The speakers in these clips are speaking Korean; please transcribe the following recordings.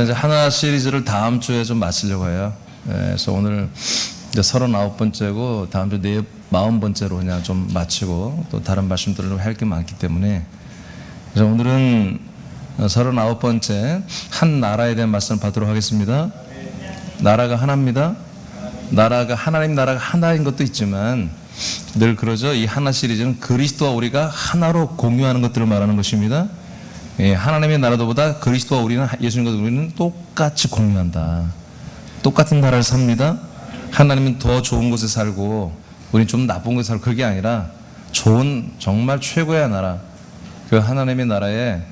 이제 하나 시리즈를 다음 주에 좀 마치려고 해요. 그래서 오늘 이제 39번째고 다음 주 40번째로 그냥 좀 마치고 또 다른 말씀들을 할 게 많기 때문에 그래서 오늘은 39번째 한 나라에 대한 말씀을 받도록 하겠습니다. 나라가 하나입니다. 하나님 나라가 하나인 것도 있지만 늘 그러죠. 이 하나 시리즈는 그리스도와 우리가 하나로 공유하는 것들을 말하는 것입니다. 하나님의 나라도보다 그리스도와 우리는 예수님과 우리는 똑같이 공유한다. 똑같은 나라를 삽니다. 하나님은 더 좋은 곳에 살고 우리는 좀 나쁜 곳에 살고 그게 아니라 좋은 정말 최고의 나라 그 하나님의 나라에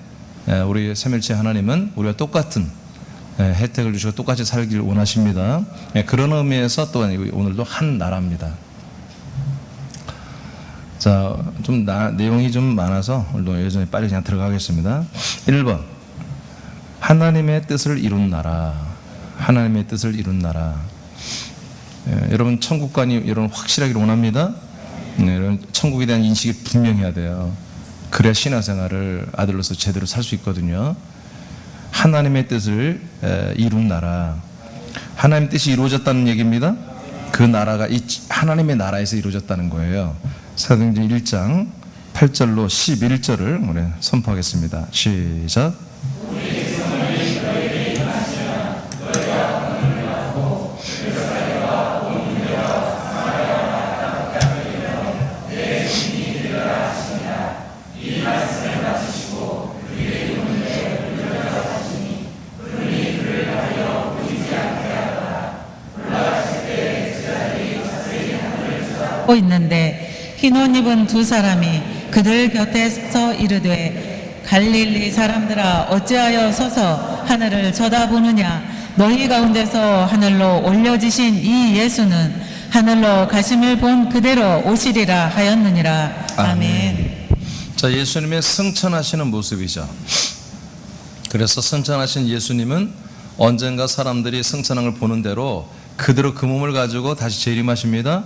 우리 새멸치 하나님은 우리와 똑같은 혜택을 주시고 똑같이 살길 원하십니다. 그런 의미에서 또 오늘도 한 나라입니다. 자, 좀 내용이 좀 많아서 오늘도 예전에 빨리 그냥 들어가겠습니다. 1번 하나님의 뜻을 이룬 나라. 하나님의 뜻을 이룬 나라. 여러분 천국관이 여러분 확실하기를 원합니다. 여러분 천국에 대한 인식이 분명해야 돼요. 그래야 신앙생활을 아들로서 제대로 살 수 있거든요. 하나님의 뜻을 이룬 나라. 하나님의 뜻이 이루어졌다는 얘기입니다. 그 나라가 이 하나님의 나라에서 이루어졌다는 거예요. 사도행전 1장 8절로 11절을 우리 선포하겠습니다. 시작. 있는데 흰 옷 입은 두 사람이 그들 곁에 서 이르되 갈릴리 사람들아 어찌하여 서서 하늘을 쳐다보느냐 너희 가운데서 하늘로 올려지신 이 예수는 하늘로 가심을 본 그대로 오시리라 하였느니라. 아멘. 자, 예수님의 승천하시는 모습이죠. 그래서 승천하신 예수님은 언젠가 사람들이 승천한 걸 보는 대로 그대로 그 몸을 가지고 다시 재림하십니다.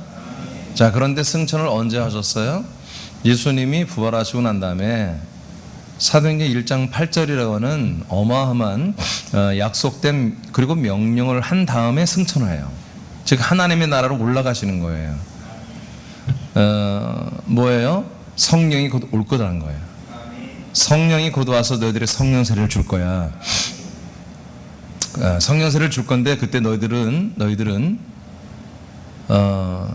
자, 그런데 승천을 언제 하셨어요? 예수님이 부활하시고 난 다음에 사도행전 1장 8절이라고 하는 어마어마한 약속된 그리고 명령을 한 다음에 승천을 해요. 즉 하나님의 나라로 올라가시는 거예요. 뭐예요? 성령이 곧 올 거라는 거예요. 성령이 곧 와서 너희들의 성령세를 줄 거야. 성령세를 줄 건데 그때 너희들은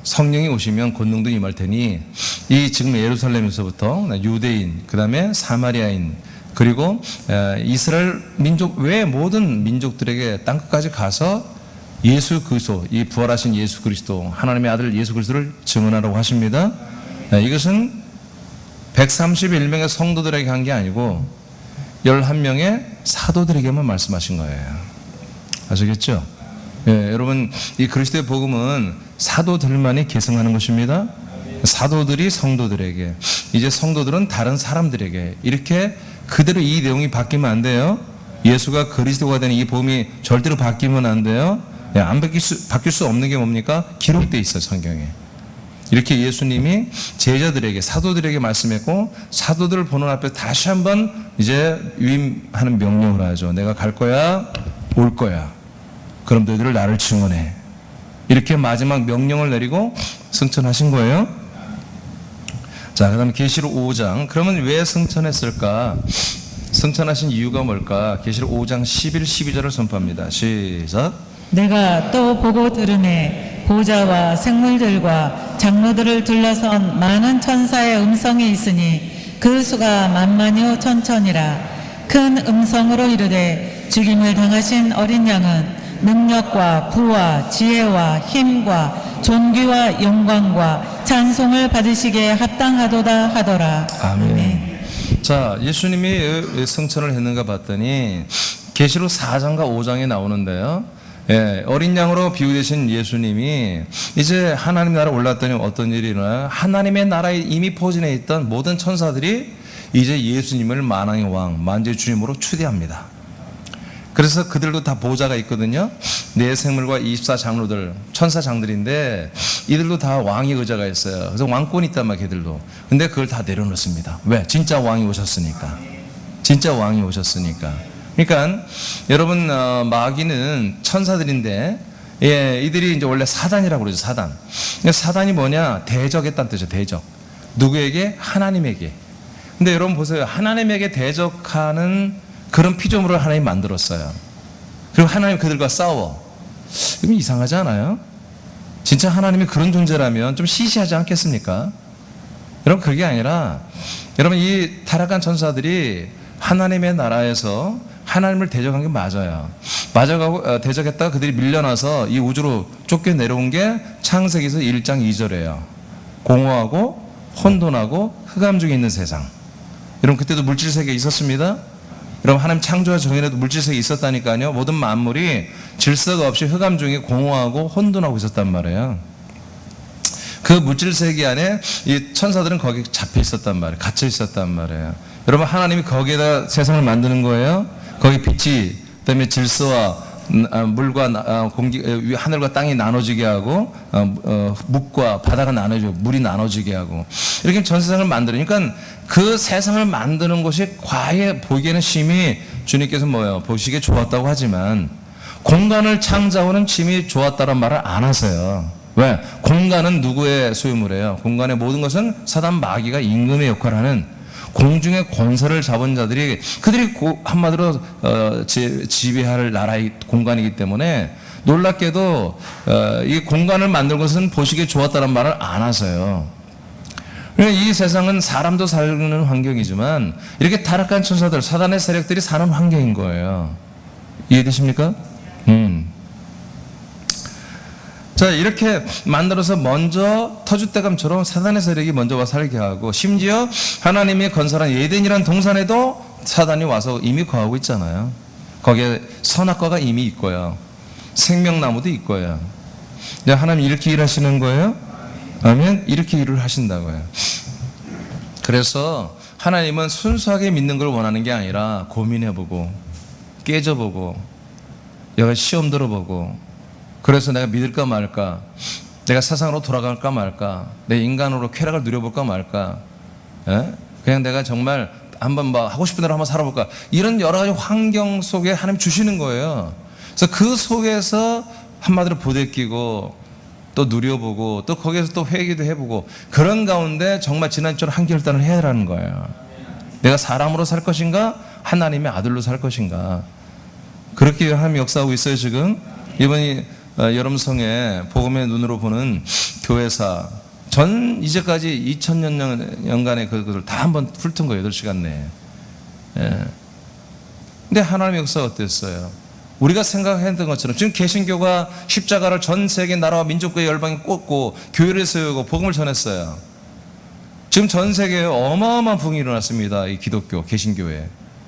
성령이 오시면 권능도 임할 테니 이 지금 예루살렘에서부터 유대인, 그 다음에 사마리아인, 그리고 이스라엘 민족 외 모든 민족들에게 땅끝까지 가서 예수 그리스도, 이 부활하신 예수 그리스도, 하나님의 아들 예수 그리스도를 증언하라고 하십니다. 이것은 131명의 성도들에게 한 게 아니고 11명의 사도들에게만 말씀하신 거예요. 아시겠죠? 여러분 이 그리스도의 복음은 사도들만이 계승하는 것입니다. 사도들이 성도들에게, 이제 성도들은 다른 사람들에게, 이렇게 그대로 이 내용이 바뀌면 안 돼요. 예수가 그리스도가 되는 이 복음이 절대로 바뀌면 안 돼요. 안 바뀔 수 없는 게 뭡니까? 기록되어 있어요, 성경에. 이렇게 예수님이 제자들에게, 사도들에게 말씀했고, 사도들을 보는 앞에 다시 한번 이제 위임하는 명령을 하죠. 내가 갈 거야, 올 거야. 그럼 너희들 나를 증언해. 이렇게 마지막 명령을 내리고 승천하신 거예요. 자, 그 다음에 계시록 5장. 그러면 왜 승천했을까? 승천하신 이유가 뭘까? 계시록 5장 11, 12절을 선포합니다. 시작. 내가 또 보고 들으매 보좌와 생물들과 장로들을 둘러선 많은 천사의 음성이 있으니 그 수가 만만이요 천천이라. 큰 음성으로 이르되 죽임을 당하신 어린 양은 능력과 부와 지혜와 힘과 존귀와 영광과 찬송을 받으시기에 합당하도다 하더라. 아멘. 자, 예수님이 승천을 했는가 봤더니 계시록 4장과 5장에 나오는데요. 어린 양으로 비유되신 예수님이 이제 하나님 나라 올랐더니 어떤 일이 일어나요? 하나님의 나라에 이미 포진해 있던 모든 천사들이 이제 예수님을 만왕의 왕, 만주의 주님으로 추대합니다. 그래서 그들도 다 보좌가 있거든요. 네 생물과 24장로들, 천사장들인데 이들도 다 왕의 의자가 있어요. 그래서 왕권이 있단 말이에요, 걔들도. 근데 그걸 다 내려놓습니다. 왜? 진짜 왕이 오셨으니까. 진짜 왕이 오셨으니까. 그러니까 여러분 마귀는 천사들인데 이들이 이제 원래 사단이라고 그러죠. 사단. 사단이 뭐냐? 대적했다는 뜻이죠. 대적. 누구에게? 하나님에게. 근데 여러분 보세요. 하나님에게 대적하는 그런 피조물을 하나님 만들었어요. 그리고 하나님 그들과 싸워. 이건 이상하지 않아요? 진짜 하나님이 그런 존재라면 좀 시시하지 않겠습니까? 여러분 그게 아니라 여러분 이 타락한 천사들이 하나님의 나라에서 하나님을 대적한 게 맞아요. 맞아가고 대적했다가 그들이 밀려나서 이 우주로 쫓겨 내려온 게 창세기에서 1장 2절이에요. 공허하고 혼돈하고 흑암 중에 있는 세상. 여러분 그때도 물질 세계에 있었습니다. 여러분 하나님 창조와 정의에도 물질 세계에 있었다니까요. 모든 만물이 질서가 없이 흑암 중에 공허하고 혼돈하고 있었단 말이에요. 그 물질 세계 안에 이 천사들은 거기 잡혀 있었단 말이에요. 갇혀 있었단 말이에요. 여러분 하나님이 거기에다 세상을 만드는 거예요. 거기 빛이 그다음에 질서와 물과 공기, 하늘과 땅이 나눠지게 하고 묵과 바다가 나눠지고 물이 나눠지게 하고 이렇게 전 세상을 만들으니까 그 세상을 만드는 것이 과연 보기에는 심히 주님께서 뭐예요? 보시기에 좋았다고 하지만 공간을 창조하는 심히 좋았다는 말을 안 하세요. 왜? 공간은 누구의 소유물이에요? 공간의 모든 것은 사단 마귀가 임금의 역할을 하는 공중의 권세를 잡은 자들이 그들이 한마디로 지배할 나라의 공간이기 때문에 놀랍게도 이 공간을 만든 것은 보시기에 좋았다는 말을 안 하세요. 이 세상은 사람도 사는 환경이지만 이렇게 타락한 천사들, 사단의 세력들이 사는 환경인 거예요. 이해되십니까? 자, 이렇게 만들어서 먼저 터줏대감처럼 사단의 세력이 먼저 와 살게 하고 심지어 하나님이 건설한 에덴이라는 동산에도 사단이 와서 이미 거하고 있잖아요. 거기에 선악과가 이미 있고요. 생명나무도 있고요. 하나님 이렇게 일하시는 거예요? 아멘? 이렇게 일을 하신다고요. 그래서 하나님은 순수하게 믿는 걸 원하는 게 아니라 고민해보고 깨져보고 여기 시험 들어보고 그래서 내가 믿을까 말까, 내가 세상으로 돌아갈까 말까, 내 인간으로 쾌락을 누려볼까 말까, 그냥 내가 정말 한번 하고 싶은 대로 한번 살아볼까, 이런 여러 가지 환경 속에 하나님 주시는 거예요. 그래서 그 속에서 한마디로 부대끼고 또 누려보고 또 거기에서 또 회개도 해보고 그런 가운데 정말 지난주처럼 한 결단을 해야 하는 거예요. 내가 사람으로 살 것인가, 하나님의 아들로 살 것인가. 그렇게 하나님이 역사하고 있어요. 지금 이번이 여름성에 복음의 눈으로 보는 교회사 전 이제까지 2000년간의 그것을 다 한번 훑은 거예요. 8시간 내에. 근데 하나님의 역사가 어땠어요? 우리가 생각했던 것처럼 지금 개신교가 십자가를 전 세계 나라와 민족과 열방에 꽂고 교회를 세우고 복음을 전했어요. 지금 전 세계에 어마어마한 부흥이 일어났습니다. 이 기독교 개신교회.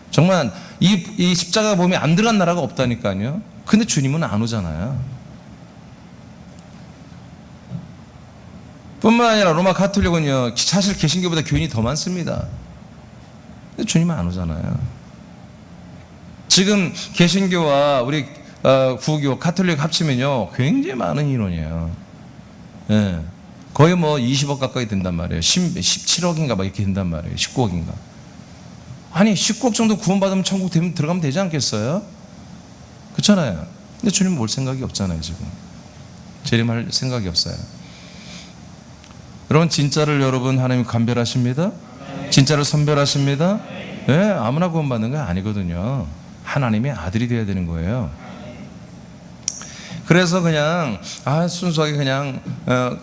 정말 이 십자가 보면 안 들어간 나라가 없다니까요. 근데 주님은 안 오잖아요. 뿐만 아니라 로마 가톨릭은요, 사실 개신교보다 교인이 더 많습니다. 근데 주님은 안 오잖아요. 지금 개신교와 우리 구교, 가톨릭 합치면요, 굉장히 많은 인원이에요. 예. 거의 뭐 20억 가까이 된단 말이에요. 17억인가 막 이렇게 된단 말이에요. 19억인가. 아니, 19억 정도 구원받으면 천국 들어가면 되지 않겠어요? 그렇잖아요. 근데 주님 올 생각이 없잖아요, 지금. 재림할 생각이 없어요. 여러분, 진짜를 여러분 하나님이 감별하십니다. 진짜를 선별하십니다. 네, 아무나 구원받는 건 아니거든요. 하나님의 아들이 되어야 되는 거예요. 그래서 그냥 순수하게 그냥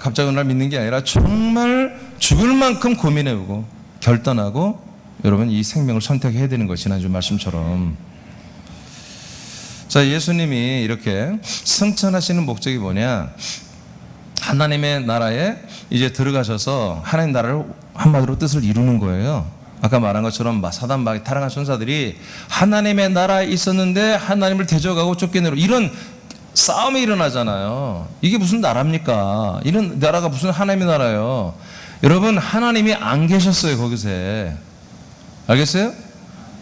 갑자기 어느 날 믿는 게 아니라 정말 죽을 만큼 고민해보고 결단하고 여러분 이 생명을 선택해야 되는 것이 지난주 말씀처럼. 자, 예수님이 이렇게 승천하시는 목적이 뭐냐? 하나님의 나라에 이제 들어가셔서 하나님 나라를 한마디로 뜻을 이루는 거예요. 아까 말한 것처럼 사단 마귀 타락한 천사들이 하나님의 나라에 있었는데 하나님을 대적하고 쫓겨내고 이런 싸움이 일어나잖아요. 이게 무슨 나라입니까? 이런 나라가 무슨 하나님의 나라예요? 여러분, 하나님이 안 계셨어요, 거기서. 알겠어요?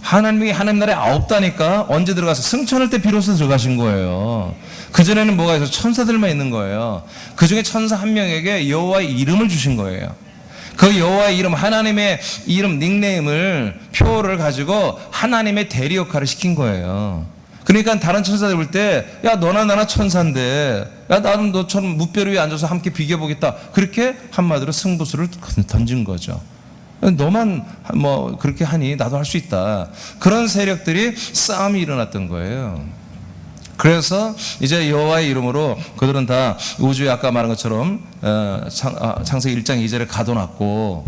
하나님이 하나님 나라에 없다니까. 언제 들어가서 승천할 때 비로소 들어가신 거예요. 그전에는 뭐가 있어요? 천사들만 있는 거예요. 그 중에 천사 한 명에게 여호와의 이름을 주신 거예요. 그 여호와의 이름, 하나님의 이름 닉네임을 표를 가지고 하나님의 대리 역할을 시킨 거예요. 그러니까 다른 천사들 볼 때, 야 너나 나나 천사인데, 야 나는 너처럼 무뼈 위에 앉아서 함께 비교해보겠다. 그렇게 한마디로 승부수를 던진 거죠. 너만 뭐 그렇게 하니 나도 할 수 있다. 그런 세력들이 싸움이 일어났던 거예요. 그래서 이제 여호와의 이름으로 그들은 다 우주에 아까 말한 것처럼 창세기 1장 2절에 가둬놨고,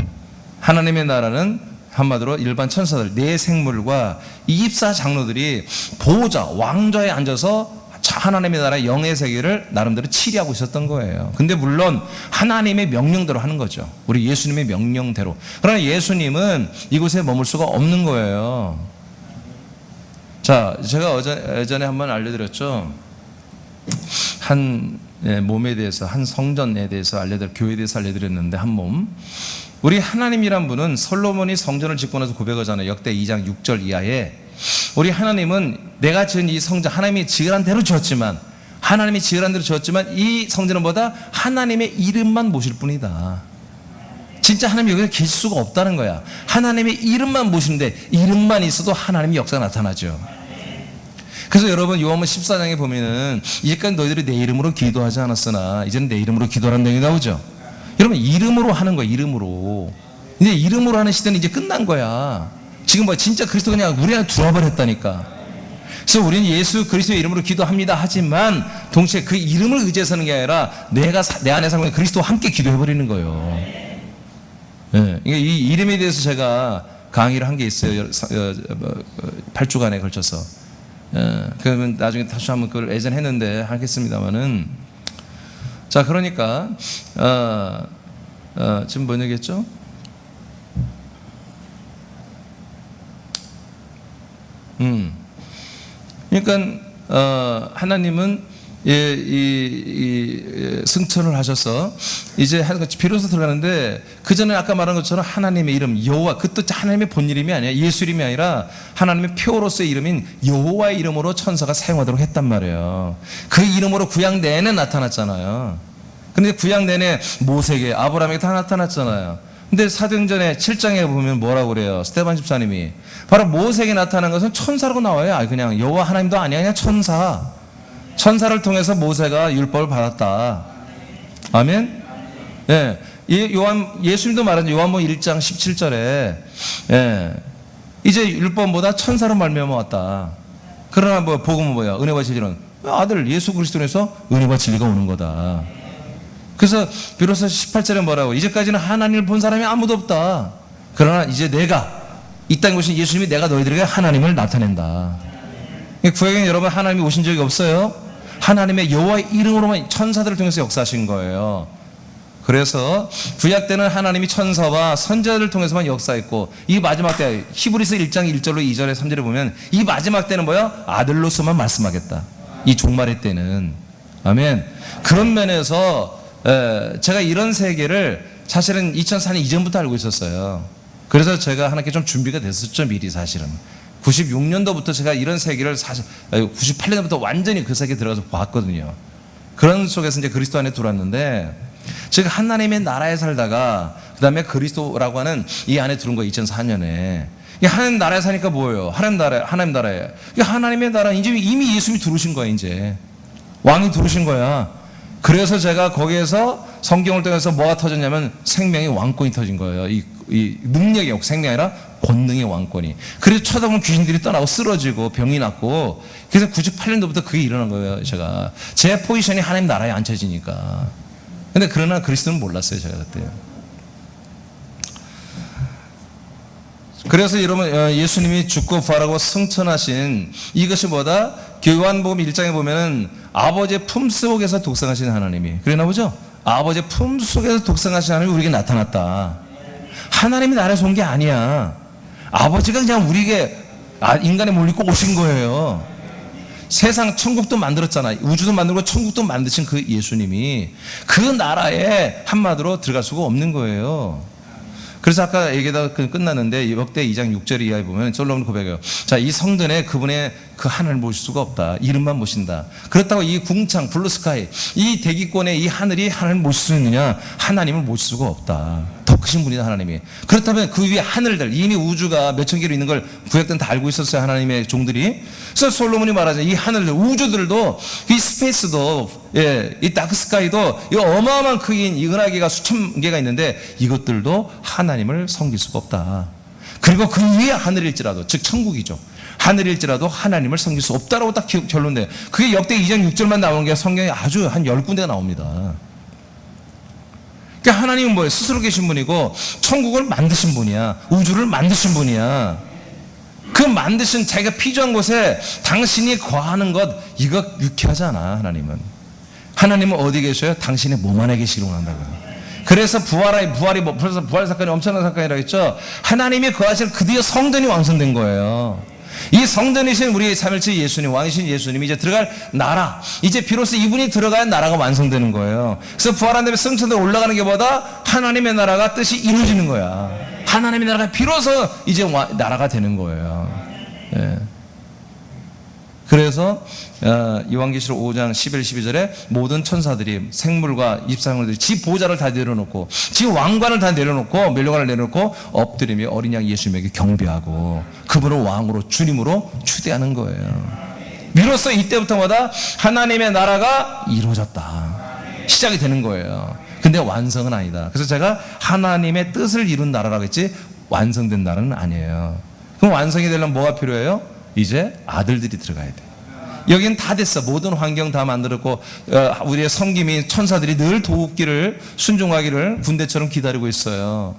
하나님의 나라는 한마디로 일반 천사들, 네 생물과 24장로들이 보호자, 왕좌에 앉아서 하나님의 나라의 영의 세계를 나름대로 치리하고 있었던 거예요. 근데 물론 하나님의 명령대로 하는 거죠. 우리 예수님의 명령대로. 그러나 예수님은 이곳에 머물 수가 없는 거예요. 자, 제가 예전에 한번 알려드렸죠. 한 몸에 대해서, 한 성전에 대해서 교회에 대해서 알려드렸는데, 한 몸. 우리 하나님이란 분은 솔로몬이 성전을 짓고 나서 고백하잖아요. 역대 2장 6절 이하에 우리 하나님은 내가 지은 이 성전, 하나님이 지으란 대로 지었지만, 하나님이 지으란 대로 지었지만 이 성전은 뭐다? 하나님의 이름만 모실 뿐이다. 진짜 하나님이 여기서 계실 수가 없다는 거야. 하나님의 이름만 모시는데, 이름만 있어도 하나님의 역사가 나타나죠. 그래서 여러분 요한복음 14장에 보면은 이제까지 너희들이 내 이름으로 기도하지 않았으나 이제는 내 이름으로 기도하라는 내용이 나오죠. 여러분 이름으로 하는 거야. 이름으로. 이제 이름으로 하는 시대는 이제 끝난 거야. 지금 뭐 진짜 그리스도 그냥 우리 안에 들어와 버렸다니까. 그래서 우리는 예수 그리스도의 이름으로 기도합니다 하지만 동시에 그 이름을 의지해서는 게 아니라 내가 내 안에 살고 있는 그리스도와 함께 기도해 버리는 거예요. 네. 이 이름에 대해서 제가 강의를 한 게 있어요. 8주간에 걸쳐서. 그러면 나중에 다시 한번 그걸 예전에 했는데 하겠습니다만은, 자, 그러니까 지금 뭔 얘기했죠? 그러니까 하나님은 승천을 하셔서 이제 비로소 들어가는데, 그 전에 아까 말한 것처럼 하나님의 이름 여호와, 그것도 하나님의 본 이름이 아니야. 예수 이름이 아니라 하나님의 표로서의 이름인 여호와의 이름으로 천사가 사용하도록 했단 말이에요. 그 이름으로 구약 내내 나타났잖아요. 근데 구약 내내 모세에게, 아브라함에게 다 나타났잖아요. 근데 사도행전에 7장에 보면 뭐라고 그래요? 스데반 집사님이 바로 모세에게 나타난 것은 천사라고 나와요. 그냥 여호와 하나님도 아니야, 그냥 천사. 천사를 통해서 모세가 율법을 받았다. 아멘. 예. 예수님도 말한 요한복음 1장 17절에 이제 율법보다 천사로 말미암아 왔다. 그러나 뭐 복음은 뭐야? 은혜와 진리는 아들 예수 그리스도에서 은혜와 진리가 오는 거다. 그래서 비로소 18절에 뭐라고? 이제까지는 하나님을 본 사람이 아무도 없다. 그러나 이제 내가 이 땅에 오신 예수님이 내가 너희들에게 하나님을 나타낸다. 구약에는 여러분 하나님이 오신 적이 없어요. 하나님의 여호와의 이름으로만 천사들을 통해서 역사하신 거예요. 그래서 구약 때는 하나님이 천사와 선지자를 통해서만 역사했고, 이 마지막 때 히브리서 1장 1절로 2절에 3절에 보면 이 마지막 때는 뭐야? 아들로서만 말씀하겠다. 이 종말의 때는. 아멘. 그런 면에서 제가 이런 세계를 사실은 2004년 이전부터 알고 있었어요. 그래서 제가 하나님께 좀 준비가 됐었죠, 미리. 사실은 96년도부터 제가 이런 세계를 98년도부터 완전히 그 세계에 들어가서 봤거든요. 그런 속에서 이제 그리스도 안에 들어왔는데, 제가 하나님의 나라에 살다가 그 다음에 그리스도라고 하는 이 안에 들어온 거예요. 2004년에 하나님 나라에 사니까 뭐예요? 하나님 나라에 하나님의 나라, 이제 이미 예수님이 들어오신 거예요. 이제 왕이 들어오신 거야. 그래서 제가 거기에서 성경을 통해서 뭐가 터졌냐면 생명의 왕권이 터진 거예요. 이 능력이 생명이 아니라 권능의 왕권이. 그래서 쳐다보면 귀신들이 떠나고 쓰러지고 병이 났고, 그래서 98년도부터 그게 일어난 거예요. 제가 제 포지션이 하나님 나라에 앉혀지니까. 근데 그러나 그리스도는 몰랐어요, 제가 그때. 그래서 여러분 예수님이 죽고 부활하고 승천하신 이것이 뭐다? 요한복음 1장에 보면은 아버지의 품속에서 독생하신 하나님이, 그러나 보죠? 아버지의 품속에서 독생하신 하나님이 우리에게 나타났다. 하나님이 나라에서 온 게 아니야. 아버지가 그냥 우리에게 인간의 몸을 입고 오신 거예요. 세상 천국도 만들었잖아. 우주도 만들고 천국도 만드신 그 예수님이 그 나라에 한마디로 들어갈 수가 없는 거예요. 그래서 아까 얘기가 끝났는데 역대 2장 6절 이하에 보면 솔로몬 고백해요. 자, 이 성전에 그분의 그 하늘을 모실 수가 없다. 이름만 모신다. 그렇다고 이 궁창 블루스카이, 이 대기권의 이 하늘이 하나님을 모실 수 있느냐? 하나님을 모실 수가 없다. 크신 분이다 하나님이. 그렇다면 그 위에 하늘들, 이미 우주가 몇천 개로 있는 걸 구약들은 다 알고 있었어요, 하나님의 종들이. 그래서 솔로몬이 말하죠. 이 하늘들, 우주들도, 이 스페이스도, 이 다크스카이도 이 어마어마한 크기인 이 은하계가 수천 개가 있는데 이것들도 하나님을 섬길 수가 없다. 그리고 그 위에 하늘일지라도, 즉 천국이죠. 하늘일지라도 하나님을 섬길 수 없다라고 딱 결론돼요. 그게 역대 2장 6절만 나오는 게 성경에 아주 한 10군데가 나옵니다. 그러니까 하나님은 뭐예요? 스스로 계신 분이고 천국을 만드신 분이야. 우주를 만드신 분이야. 그 만드신 자기가 피조한 곳에 당신이 거하는 것, 이거 유쾌하지 않아. 하나님은 어디 계셔요? 당신의 몸 안에 계시기를 원한다고요. 그래서 벌써 부활 사건이 엄청난 사건이라고 했죠. 하나님이 거하실 드디어 성전이 완성된 거예요. 이 성전이신 우리 삼일째 예수님, 왕이신 예수님이 이제 들어갈 나라, 이제 비로소 이분이 들어가야 나라가 완성되는 거예요. 그래서 부활한 다음에 성천에 올라가는 게보다 하나님의 나라가 뜻이 이루어지는 거야. 하나님의 나라가 비로소 이제 나라가 되는 거예요. 예. 그래서 요한계시록 5장 11, 12절에 모든 천사들이 생물과 입상물들이 지 보좌를 다 내려놓고 지 왕관을 다 내려놓고 멸류관을 내려놓고 엎드리며 어린 양 예수님에게 경배하고 그분을 왕으로 주님으로 추대하는 거예요. 비로소 이때부터마다 하나님의 나라가 이루어졌다. 시작이 되는 거예요. 근데 완성은 아니다. 그래서 제가 하나님의 뜻을 이룬 나라라고 했지 완성된 나라는 아니에요. 그럼 완성이 되려면 뭐가 필요해요? 이제 아들들이 들어가야 돼. 여기는 다 됐어. 모든 환경 다 만들었고 우리의 섬김이 천사들이 늘 도우기를 순종하기를 군대처럼 기다리고 있어요.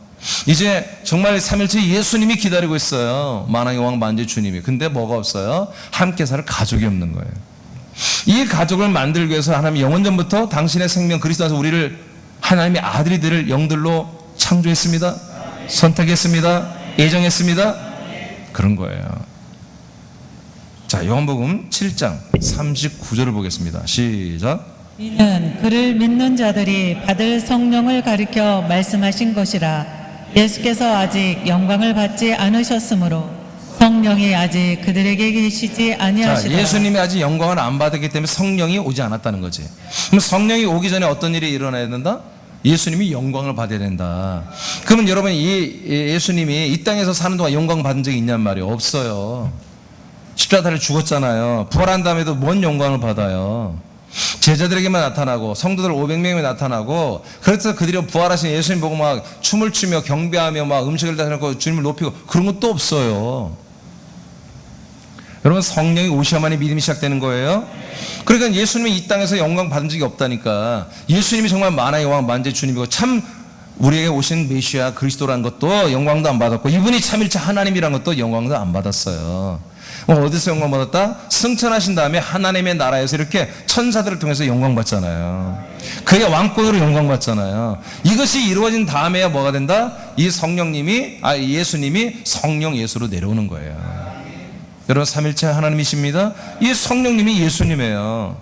이제 정말 삼일째 예수님이 기다리고 있어요. 만왕의 왕 만주의 주님이. 근데 뭐가 없어요? 함께 살 가족이 없는 거예요. 이 가족을 만들기 위해서 하나님이 영원전부터 당신의 생명 그리스도 안에서 우리를 하나님의 아들이 될 영들로 창조했습니다. 선택했습니다. 예정했습니다. 그런 거예요. 자, 요한복음 7장 39절을 보겠습니다. 시작. 이는 그를 믿는 자들이 받을 성령을 가리켜 말씀하신 것이라. 예수께서 아직 영광을 받지 않으셨으므로 성령이 아직 그들에게 계시지 아니하시더라. 자, 예수님이 아직 영광을 안 받았기 때문에 성령이 오지 않았다는 거지. 그럼 성령이 오기 전에 어떤 일이 일어나야 된다? 예수님이 영광을 받아야 된다. 그러면 여러분 예수님이 이 땅에서 사는 동안 영광 받은 적이 있냔 말이에요? 없어요. 십자가에 죽었잖아요. 부활한 다음에도 뭔 영광을 받아요? 제자들에게만 나타나고 성도들 500명에 나타나고 그래서 그들이 부활하신 예수님 보고 막 춤을 추며 경배하며 막 음식을 다 해놓고 주님을 높이고 그런 것도 없어요. 여러분 성령이 오셔야만이 믿음이 시작되는 거예요. 그러니까 예수님이 이 땅에서 영광 받은 적이 없다니까. 예수님이 정말 만왕의 왕 만주의 주님이고 참 우리에게 오신 메시아 그리스도라는 것도 영광도 안 받았고 이분이 참일체 하나님이라는 것도 영광도 안 받았어요. 어디서 영광 받았다? 승천하신 다음에 하나님의 나라에서 이렇게 천사들을 통해서 영광 받잖아요. 그의 왕권으로 영광 받잖아요. 이것이 이루어진 다음에야 뭐가 된다? 이 예수님이 성령 예수로 내려오는 거예요. 여러분 삼일체 하나님이십니다. 이 성령님이 예수님이에요.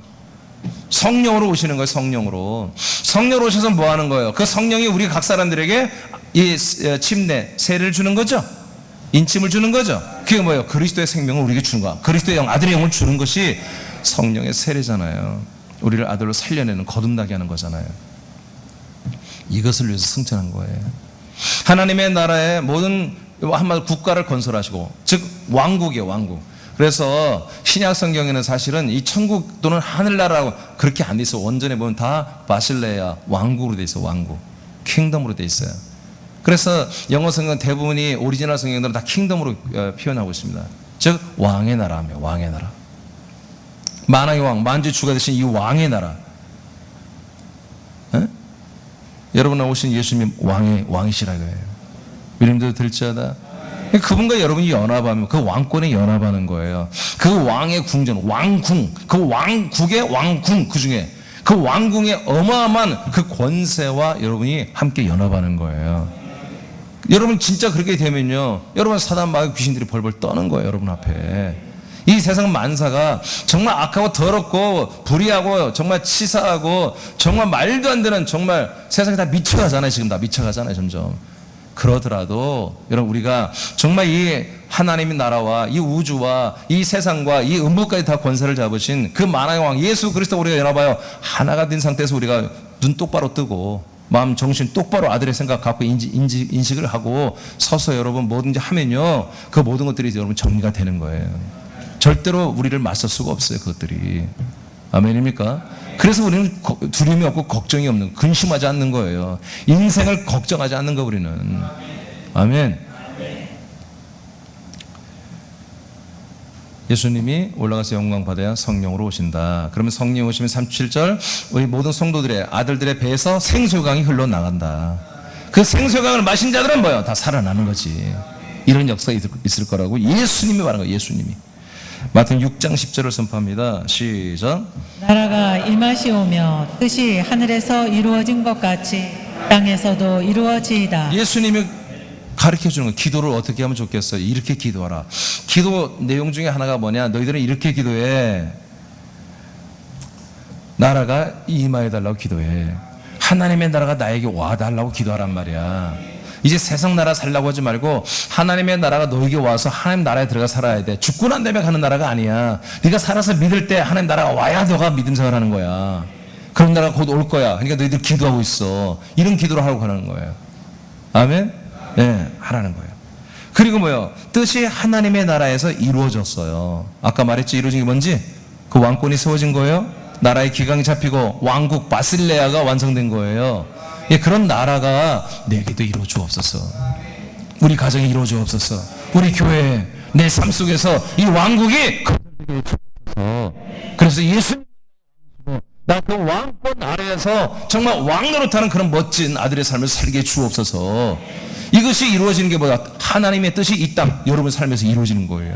성령으로 오시는 거예요. 성령으로 오셔서 뭐 하는 거예요? 그 성령이 우리 각 사람들에게 이 침례 세례를 주는 거죠. 인침을 주는 거죠. 그게 뭐예요? 그리스도의 생명을 우리에게 주는 거야. 그리스도의 영, 아들의 영을 주는 것이 성령의 세례잖아요. 우리를 아들로 살려내는, 거듭나게 하는 거잖아요. 이것을 위해서 승천한 거예요. 하나님의 나라의 모든 한마디로 국가를 건설하시고, 즉 왕국이에요. 왕국. 그래서 신약 성경에는 사실은 이 천국 또는 하늘나라라고 그렇게 안 돼 있어. 원전에 보면 다 바실레아 왕국으로 돼 있어. 왕국, 킹덤으로 돼 있어요. 그래서 영어 성경 대부분이 오리지널 성경들은 다 킹덤으로 표현하고 있습니다. 즉 왕의 나라며 왕의 나라. 만왕의 왕, 만주의 주가 되신 이 왕의 나라. 에? 여러분 오신 예수님 왕이시라 이거예요. 믿음대로 들지어다. 그분과 여러분이 연합하면 그 왕권에 연합하는 거예요. 그 왕의 궁전, 왕궁, 그 왕국의 왕궁 그 중에 그 왕궁의 어마어마한 그 권세와 여러분이 함께 연합하는 거예요. 여러분 진짜 그렇게 되면요, 여러분 사단 마귀 귀신들이 벌벌 떠는 거예요. 여러분 앞에 이 세상 만사가 정말 악하고 더럽고 불의하고 정말 치사하고 정말 말도 안 되는 정말 세상이 다 미쳐가잖아요. 지금 다 미쳐가잖아요. 점점. 그러더라도 여러분 우리가 정말 이 하나님의 나라와 이 우주와 이 세상과 이 음부까지 다 권세를 잡으신 그 만왕의 왕 예수 그리스도 우리가 연합하여 하나가 된 상태에서 우리가 눈 똑바로 뜨고 마음 정신 똑바로 아들의 생각 갖고 인식을 하고 서서 여러분 뭐든지 하면요, 그 모든 것들이 여러분 정리가 되는 거예요. 절대로 우리를 맞설 수가 없어요, 그것들이. 아멘입니까? 그래서 우리는 두려움이 없고 걱정이 없는, 근심하지 않는 거예요. 인생을 걱정하지 않는 거, 우리는. 아멘. 예수님이 올라가서 영광 받아야 성령으로 오신다. 그러면 성령 오시면 37절, 우리 모든 성도들의 아들들의 배에서 생수강이 흘러나간다. 그 생수강을 마신 자들은 뭐예요? 다 살아나는 거지. 이런 역사가 있을 거라고 예수님이 말한 거예요. 예수님이. 마태복음 6장 10절을 선포합니다. 시작. 나라가 임하시오며 뜻이 하늘에서 이루어진 것 같이 땅에서도 이루어지이다. 예수님이 가르쳐 주는 거, 기도를 어떻게 하면 좋겠어요? 이렇게 기도하라. 기도 내용 중에 하나가 뭐냐? 너희들은 이렇게 기도해. 나라가 임하여 달라고 기도해. 하나님의 나라가 나에게 와 달라고 기도하란 말이야. 이제 세상 나라 살라고 하지 말고 하나님의 나라가 너에게 와서 하나님 나라에 들어가 살아야 돼. 죽고 난 다음에 가는 나라가 아니야. 네가 살아서 믿을 때 하나님 나라가 와야 너가 믿음 생활하는 거야. 그런 나라가 곧 올 거야. 그러니까 너희들 기도하고 있어. 이런 기도를 하고 가는 거예요. 아멘. 네, 하라는 거예요. 그리고 뭐요? 뜻이 하나님의 나라에서 이루어졌어요. 아까 말했죠, 이루어진 게 뭔지? 그 왕권이 세워진 거예요. 나라의 기강이 잡히고 왕국 바실레아가 완성된 거예요. 예, 그런 나라가 내게도 이루어 주옵소서. 우리 가정에 이루어 주옵소서. 우리 교회, 내 삶 속에서 이 왕국이 건설되게 주옵소서. 그래서 예수님, 나 그 왕권 아래에서 정말 왕 노릇하는 그런 멋진 아들의 삶을 살게 주옵소서. 이것이 이루어지는 게 뭐야? 하나님의 뜻이 이 땅 여러분 삶에서 이루어지는 거예요.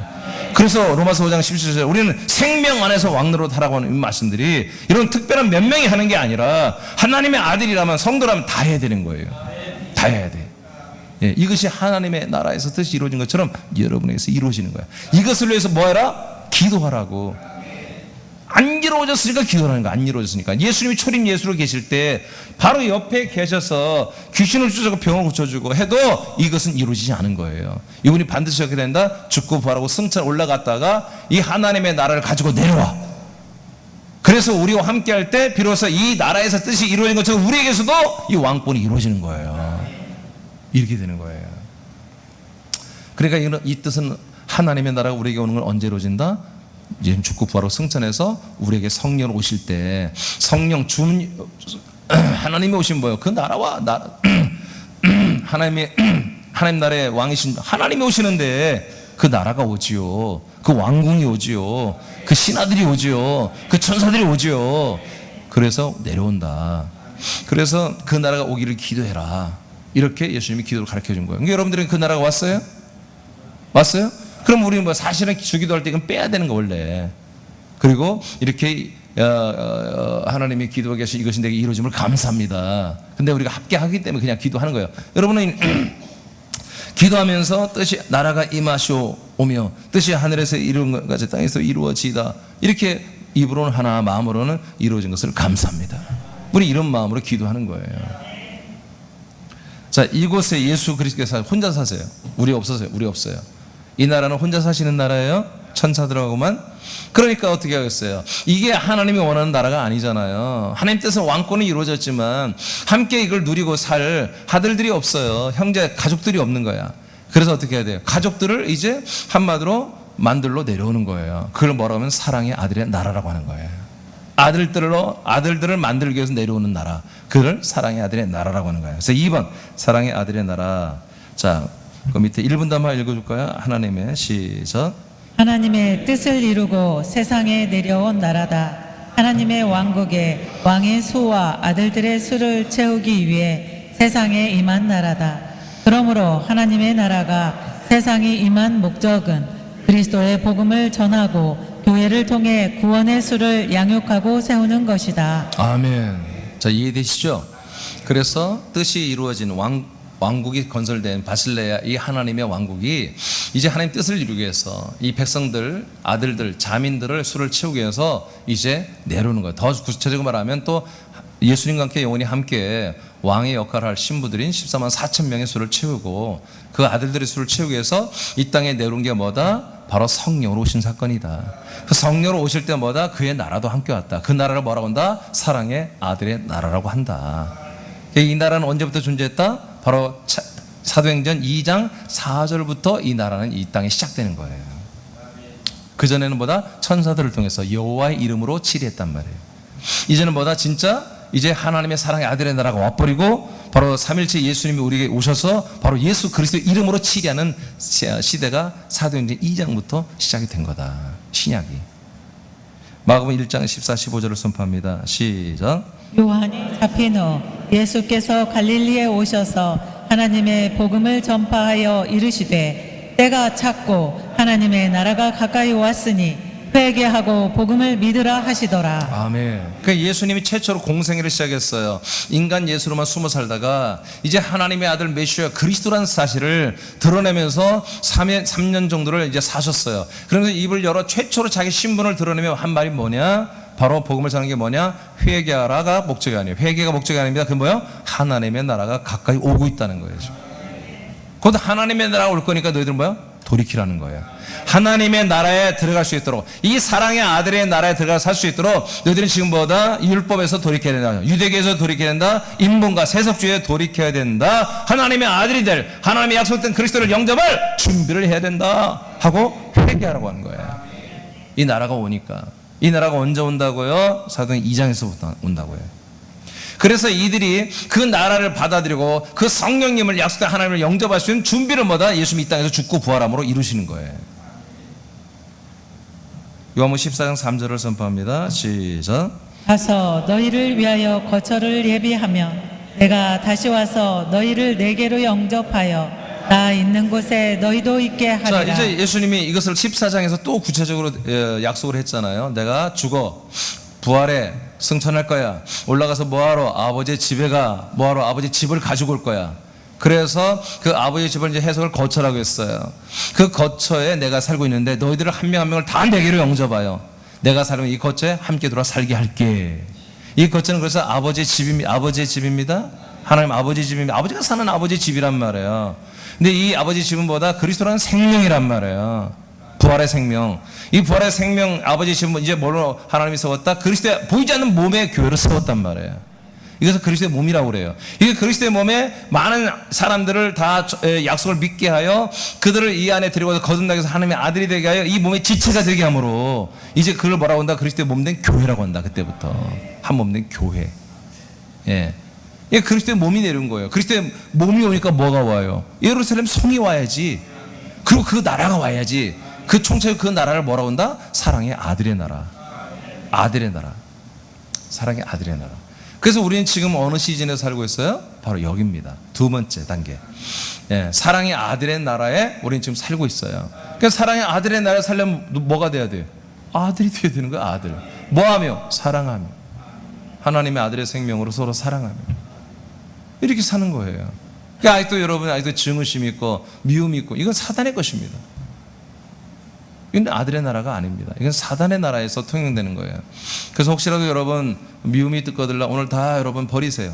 그래서 로마서 5장 17절, 우리는 생명 안에서 왕노릇 하라고 하는 이 말씀들이 이런 특별한 몇 명이 하는 게 아니라 하나님의 아들이라면, 성도라면 다 해야 되는 거예요. 다 해야 돼. 예, 이것이 하나님의 나라에서 뜻이 이루어진 것처럼 여러분에게서 이루어지는 거야. 이것을 위해서 뭐 해라? 기도하라고. 안 이루어졌으니까 기도하는 거야. 안 이루어졌으니까. 예수님이 초림 예수로 계실 때 바로 옆에 계셔서 귀신을 쫓아고 병을 고쳐주고 해도 이것은 이루어지지 않은 거예요. 이분이 반드시 어떻게 된다? 죽고 부활하고 승천 올라갔다가 이 하나님의 나라를 가지고 내려와. 그래서 우리와 함께 할 때 비로소 이 나라에서 뜻이 이루어진 것처럼 우리에게서도 이 왕권이 이루어지는 거예요. 이렇게 되는 거예요. 그러니까 이 뜻은 하나님의 나라가 우리에게 오는 건 언제 이루어진다? 이제 죽고 부활하고 승천해서 우리에게 성령 오실 때, 성령 하나님이 오신 거예요. 그 나라와 하나님 나라의 왕이신 하나님이 오시는데 그 나라가 오지요. 그 왕궁이 오지요. 그 신하들이 오지요. 그 천사들이 오지요. 그래서 내려온다. 그래서 그 나라가 오기를 기도해라. 이렇게 예수님이 기도를 가르쳐 준 거예요. 그러니까 여러분들은 그 나라가 왔어요? 왔어요? 그럼 우리는 뭐 사실은 주기도할 때 이건 빼야 되는 거 원래. 그리고 이렇게 하나님이 기도하게 하신 이것이 내게 이루어짐을 감사합니다. 근데 우리가 함께 하기 때문에 그냥 기도하는 거예요. 여러분은 기도하면서 뜻이 나라가 임하시오며 뜻이 하늘에서 이루어진 것 같이 땅에서 이루어지다. 이렇게 입으로는 하나, 마음으로는 이루어진 것을 감사합니다. 우리 이런 마음으로 기도하는 거예요. 자, 이곳에 예수 그리스도께서 혼자 사세요. 우리 없어서요. 우리 없어요. 이 나라는 혼자 사시는 나라예요. 천사들하고만. 그러니까 어떻게 하겠어요? 이게 하나님이 원하는 나라가 아니잖아요. 하나님 뜻은 왕권이 이루어졌지만 함께 이걸 누리고 살 아들들이 없어요. 형제, 가족들이 없는 거야. 그래서 어떻게 해야 돼요? 가족들을 이제 한마디로 만들러 내려오는 거예요. 그걸 뭐라고 하면 사랑의 아들의 나라라고 하는 거예요. 아들들을 만들기 위해서 내려오는 나라. 그걸 사랑의 아들의 나라라고 하는 거예요. 그래서 2번 사랑의 아들의 나라. 자, 그 밑에 1분 단말 읽어줄까요? 하나님의 시작. 하나님의 뜻을 이루고 세상에 내려온 나라다. 하나님의 왕국에 왕의 수와 아들들의 수를 채우기 위해 세상에 임한 나라다. 그러므로 하나님의 나라가 세상에 임한 목적은 그리스도의 복음을 전하고 교회를 통해 구원의 수를 양육하고 세우는 것이다. 아멘. 자, 이해되시죠? 그래서 뜻이 이루어진 왕국이 건설된 바실레아 이 하나님의 왕국이 이제 하나님 뜻을 이루기 위해서 이 백성들, 아들들, 자민들을 수를 채우기 위해서 이제 내려오는 거예요. 더 구체적으로 말하면 또 예수님과 함께 영원히 함께 왕의 역할을 할 신부들인 14만 4천 명의 수를 채우고 그 아들들의 수를 채우기 위해서 이 땅에 내려온 게 뭐다? 바로 성령으로 오신 사건이다. 그 성령으로 오실 때 뭐다? 그의 나라도 함께 왔다. 그 나라를 뭐라고 한다? 사랑의 아들의 나라라고 한다. 이 나라는 언제부터 존재했다? 바로 사도행전 2장 4절부터 이 나라는 이 땅에 시작되는 거예요. 그전에는 뭐다? 천사들을 통해서 여호와의 이름으로 치리했단 말이에요. 이제는 뭐다? 진짜 이제 하나님의 사랑의 아들의 나라가 와버리고 바로 삼일체 예수님이 우리에게 오셔서 바로 예수 그리스도의 이름으로 치리하는 시대가 사도행전 2장부터 시작이 된 거다. 신약이. 마가복음 1장 14, 15절을 선포합니다. 시작. 요한이 잡힌 후 예수께서 갈릴리에 오셔서 하나님의 복음을 전파하여 이르시되 때가 찼고 하나님의 나라가 가까이 왔으니 회개하고 복음을 믿으라 하시더라. 아멘. 그러니까 예수님이 최초로 공생애를 시작했어요. 인간 예수로만 숨어 살다가 이제 하나님의 아들 메시아 그리스도라는 사실을 드러내면서 3년 정도를 이제 사셨어요. 그러면서 입을 열어 최초로 자기 신분을 드러내며 한 말이 뭐냐? 바로 복음을 전하는 게 뭐냐? 회개하라가 목적이 아니에요. 회개가 목적이 아닙니다. 그 뭐요? 하나님의 나라가 가까이 오고 있다는 거예요. 곧 하나님의 나라가 올 거니까 너희들 뭐야? 돌이키라는 거예요. 하나님의 나라에 들어갈 수 있도록, 이 사랑의 아들의 나라에 들어가 살 수 있도록 너희들은 지금보다 율법에서 돌이켜야 된다. 유대교에서 돌이켜야 된다. 인본과 세속주의에 돌이켜야 된다. 하나님의 아들이 될, 하나님의 약속된 그리스도를 영접할 준비를 해야 된다 하고 회개하라고 하는 거예요. 이 나라가 오니까. 이 나라가 언제 온다고요? 사도행 2장에서부터 온다고요. 그래서 이들이 그 나라를 받아들이고 그 성령님을 약속된 하나님을 영접할 수 있는 준비를 뭐다? 예수님이 이 땅에서 죽고 부활함으로 이루시는 거예요. 요한복음 14장 3절을 선포합니다. 시작. 가서 너희를 위하여 거처를 예비하면 내가 다시 와서 너희를 내게로 영접하여 나 있는 곳에 너희도 있게 하리라. 자, 이제 예수님이 이것을 14장에서 또 구체적으로 약속을 했잖아요. 내가 죽어 부활해 승천할 거야. 올라가서 뭐하러? 아버지의 집에 가. 뭐하러? 아버지 집을 가지고 올 거야. 그래서 그 아버지의 집을 이제 해석을 거처라고 했어요. 그 거처에 내가 살고 있는데 너희들을 한 명 한 명을 다 내게로 영접하여 내가 살면 이 거처에 함께 들어와 살게 할게. 이 거처는 그래서 아버지의 집입니다. 하나님 아버지 집입니다. 아버지가 사는 아버지의 집이란 말이에요. 근데 이 아버지 집은 뭐다? 그리스도라는 생명이란 말이에요. 부활의 생명. 이 부활의 생명 아버지 집은 이제 뭘로 하나님이 세웠다? 그리스도의 보이지 않는 몸의 교회를 세웠단 말이에요. 이것을 그리스도의 몸이라고 그래요. 이게 그리스도의 몸에 많은 사람들을 다 약속을 믿게 하여 그들을 이 안에 들여와서 거듭나게 해서 하나님의 아들이 되게 하여 이 몸의 지체가 되게 함으로 이제 그걸 뭐라고 한다? 그리스도의 몸된 교회라고 한다. 그때부터 한 몸된 교회. 예. 이게 그리스도의 몸이 내려온 거예요. 그리스도의 몸이 오니까 뭐가 와요? 예루살렘 성이 와야지. 그리고 그 나라가 와야지. 그 총체의 그 나라를 뭐라고 한다? 사랑의 아들의 나라. 아들의 나라. 사랑의 아들의 나라. 그래서 우리는 지금 어느 시즌에 살고 있어요? 바로 여기입니다. 두 번째 단계. 예, 사랑의 아들의 나라에 우리는 지금 살고 있어요. 그러니까 사랑의 아들의 나라에 살려면 뭐가 돼야 돼요? 아들이 돼야 되는 거야. 아들. 뭐하며? 사랑하며. 하나님의 아들의 생명으로 서로 사랑하며. 이렇게 사는 거예요. 그러니까 아직도 여러분 아직도 증오심이 있고 미움이 있고 이건 사단의 것입니다. 이건 아들의 나라가 아닙니다. 이건 사단의 나라에서 통용되는 거예요. 그래서 혹시라도 여러분 미움이 뜨거들라 오늘 다 여러분 버리세요.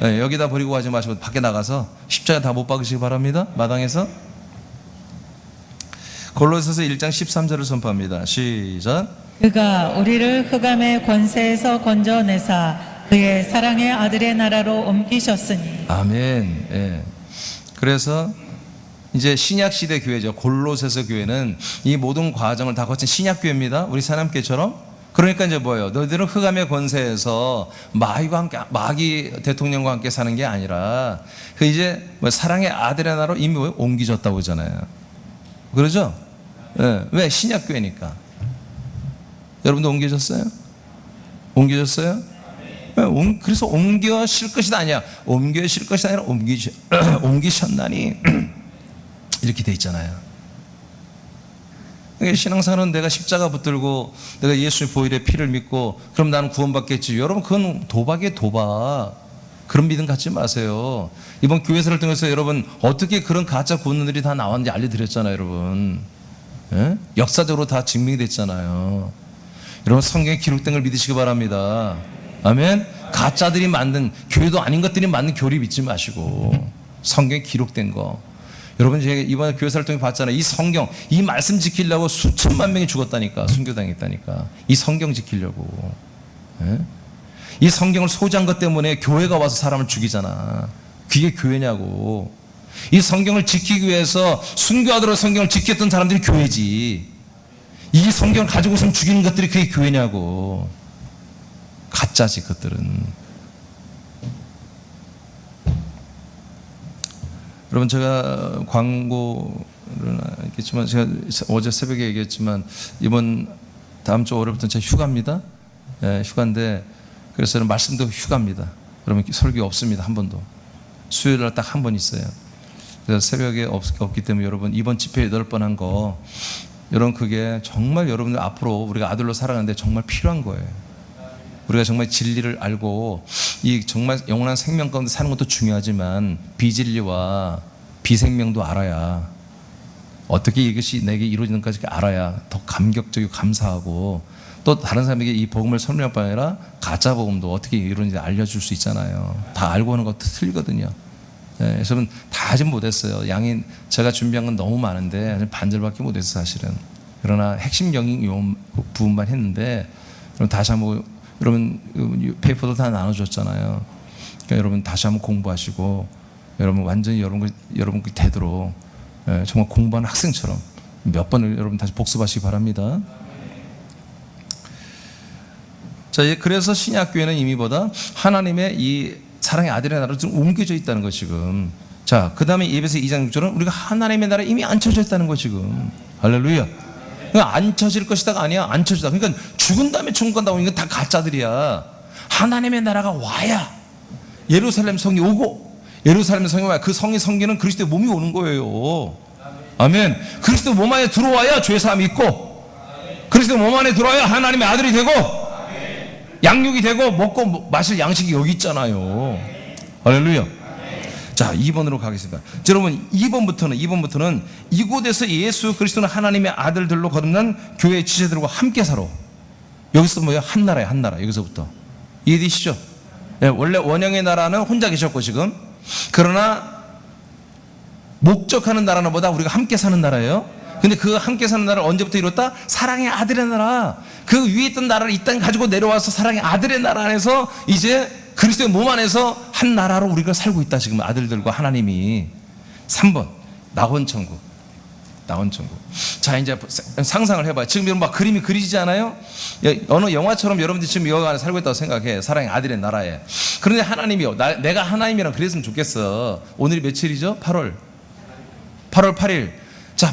네, 여기다 버리고 가지 마시고 밖에 나가서 십자가 다 못 박으시기 바랍니다. 마당에서. 골로새서 1장 13절을 선포합니다. 시작. 그가 우리를 흑암의 권세에서 건져내사 그의 사랑의 아들의 나라로 옮기셨으니. 아멘. 예. 그래서 이제 신약 시대 교회죠. 골로새서 교회는 이 모든 과정을 다 거친 신약 교회입니다. 우리 사남교회처럼. 그러니까 이제 뭐예요? 너희들은 흑암의 권세에서 마귀 대통령과 함께 사는 게 아니라 그 이제 뭐 사랑의 아들의 나라로 이미 옮기셨다고 하잖아요. 그러죠? 예. 왜? 신약 교회니까. 여러분도 옮겨졌어요? 옮겨졌어요? 그래서 옮겨실 것이 아니야. 옮겨실 것이 아니라 옮기셨나니 이렇게 돼 있잖아요. 신앙생활은 내가 십자가 붙들고 내가 예수의 보혈의 피를 믿고 그럼 나는 구원받겠지. 여러분 그건 도박이에요. 도박. 그런 믿음 갖지 마세요. 이번 교회사를 통해서 여러분 어떻게 그런 가짜 구원들이 다 나왔는지 알려드렸잖아요. 여러분. 예? 역사적으로 다 증명이 됐잖아요. 여러분 성경에 기록된 걸 믿으시기 바랍니다. 아멘. 가짜들이 만든 교회도 아닌 것들이 만든 교리 믿지 마시고 성경에 기록된 거. 여러분 제가 이번에 교회사를 통해 봤잖아요. 이 성경, 이 말씀 지키려고 수천만 명이 죽었다니까. 순교당했다니까. 이 성경 지키려고. 예? 이 성경을 소지한 것 때문에 교회가 와서 사람을 죽이잖아. 그게 교회냐고. 이 성경을 지키기 위해서 순교하도록 성경을 지켰던 사람들이 교회지. 이 성경을 가지고 있으면 죽이는 것들이 그게 교회냐고. 가짜지 그것들은. 여러분, 제가 광고는 알겠지만, 제가 어제 새벽에 얘기했지만, 다음 주 월요일부터 제가 휴가입니다. 예, 휴가인데, 그래서 저는 말씀도 휴가입니다. 여러분, 설교 없습니다. 한 번도. 수요일날 딱 한 번 있어요. 그래서 새벽에 없기 때문에 여러분, 이번 집회 8번 한 거, 여러분, 그게 정말 여러분들 앞으로 우리가 아들로 살아가는데 정말 필요한 거예요. 우리가 정말 진리를 알고 이 정말 영원한 생명 가운데 사는 것도 중요하지만 비진리와 비생명도 알아야, 어떻게 이것이 내게 이루어지는까지 알아야 더 감격적이고 감사하고, 또 다른 사람에게 이 복음을 설명할 뿐 아니라 가짜 복음도 어떻게 이루어지는지 알려줄 수 있잖아요. 다 알고 하는 것도 틀리거든요. 네, 그래서 다 아직 못했어요. 제가 준비한 건 너무 많은데 반절밖에 못했어요, 사실은. 그러나 핵심적인 요 부분만 했는데, 그럼 다시 한번, 여러분 페이퍼도 다 나눠줬잖아요. 그러니까 여러분 다시 한번 공부하시고, 여러분 완전히 여러분 되도록 정말 공부하는 학생처럼 몇 번을 여러분 다시 복습하시기 바랍니다. 자, 그래서 신약교회는 이미보다 하나님의 이 사랑의 아들의 나라로 좀 옮겨져 있다는 거 지금. 자, 그 다음에 에베소 2장 6절은 우리가 하나님의 나라에 이미 앉혀져 있다는 거 지금. 할렐루야. 그러니까 앉혀질 것이다가 아니야. 앉혀지다. 그러니까 죽은 다음에 천국 간다고. 이건 다 가짜들이야. 하나님의 나라가 와야 예루살렘 성이 오고, 예루살렘 성이 와야 그 성이 성기는 그리스도의 몸이 오는 거예요. 아멘. 그리스도 몸 안에 들어와야 죄사함이 있고, 그리스도 몸 안에 들어와야 하나님의 아들이 되고, 양육이 되고, 먹고 마실 양식이 여기 있잖아요. 할렐루야. 자, 2번으로 가겠습니다. 자, 여러분, 2번부터는 이곳에서 예수 그리스도는 하나님의 아들들로 거듭난 교회의 지체들과 함께 살아. 여기서 뭐야? 한 나라야, 한 나라. 여기서부터. 이해되시죠? 네, 원래 원형의 나라는 혼자 계셨고 지금. 그러나 목적하는 나라는 보다 우리가 함께 사는 나라예요. 근데 그 함께 사는 나라를 언제부터 이뤘다? 사랑의 아들의 나라. 그 위에 있던 나라를 이 땅에 가지고 내려와서 사랑의 아들의 나라 안에서 이제 그리스도의 몸 안에서 한 나라로 우리가 살고 있다. 지금 아들들과 하나님이. 3번 낙원천국. 자, 이제 상상을 해봐요. 지금 여러분 막 그림이 그리지 않아요? 어느 영화처럼 여러분들이 지금 여기 안에 살고 있다고 생각해. 사랑의 아들의 나라에. 그런데 하나님이요, 내가 하나님이랑 그랬으면 좋겠어. 오늘이 며칠이죠? 8월 8일. 자,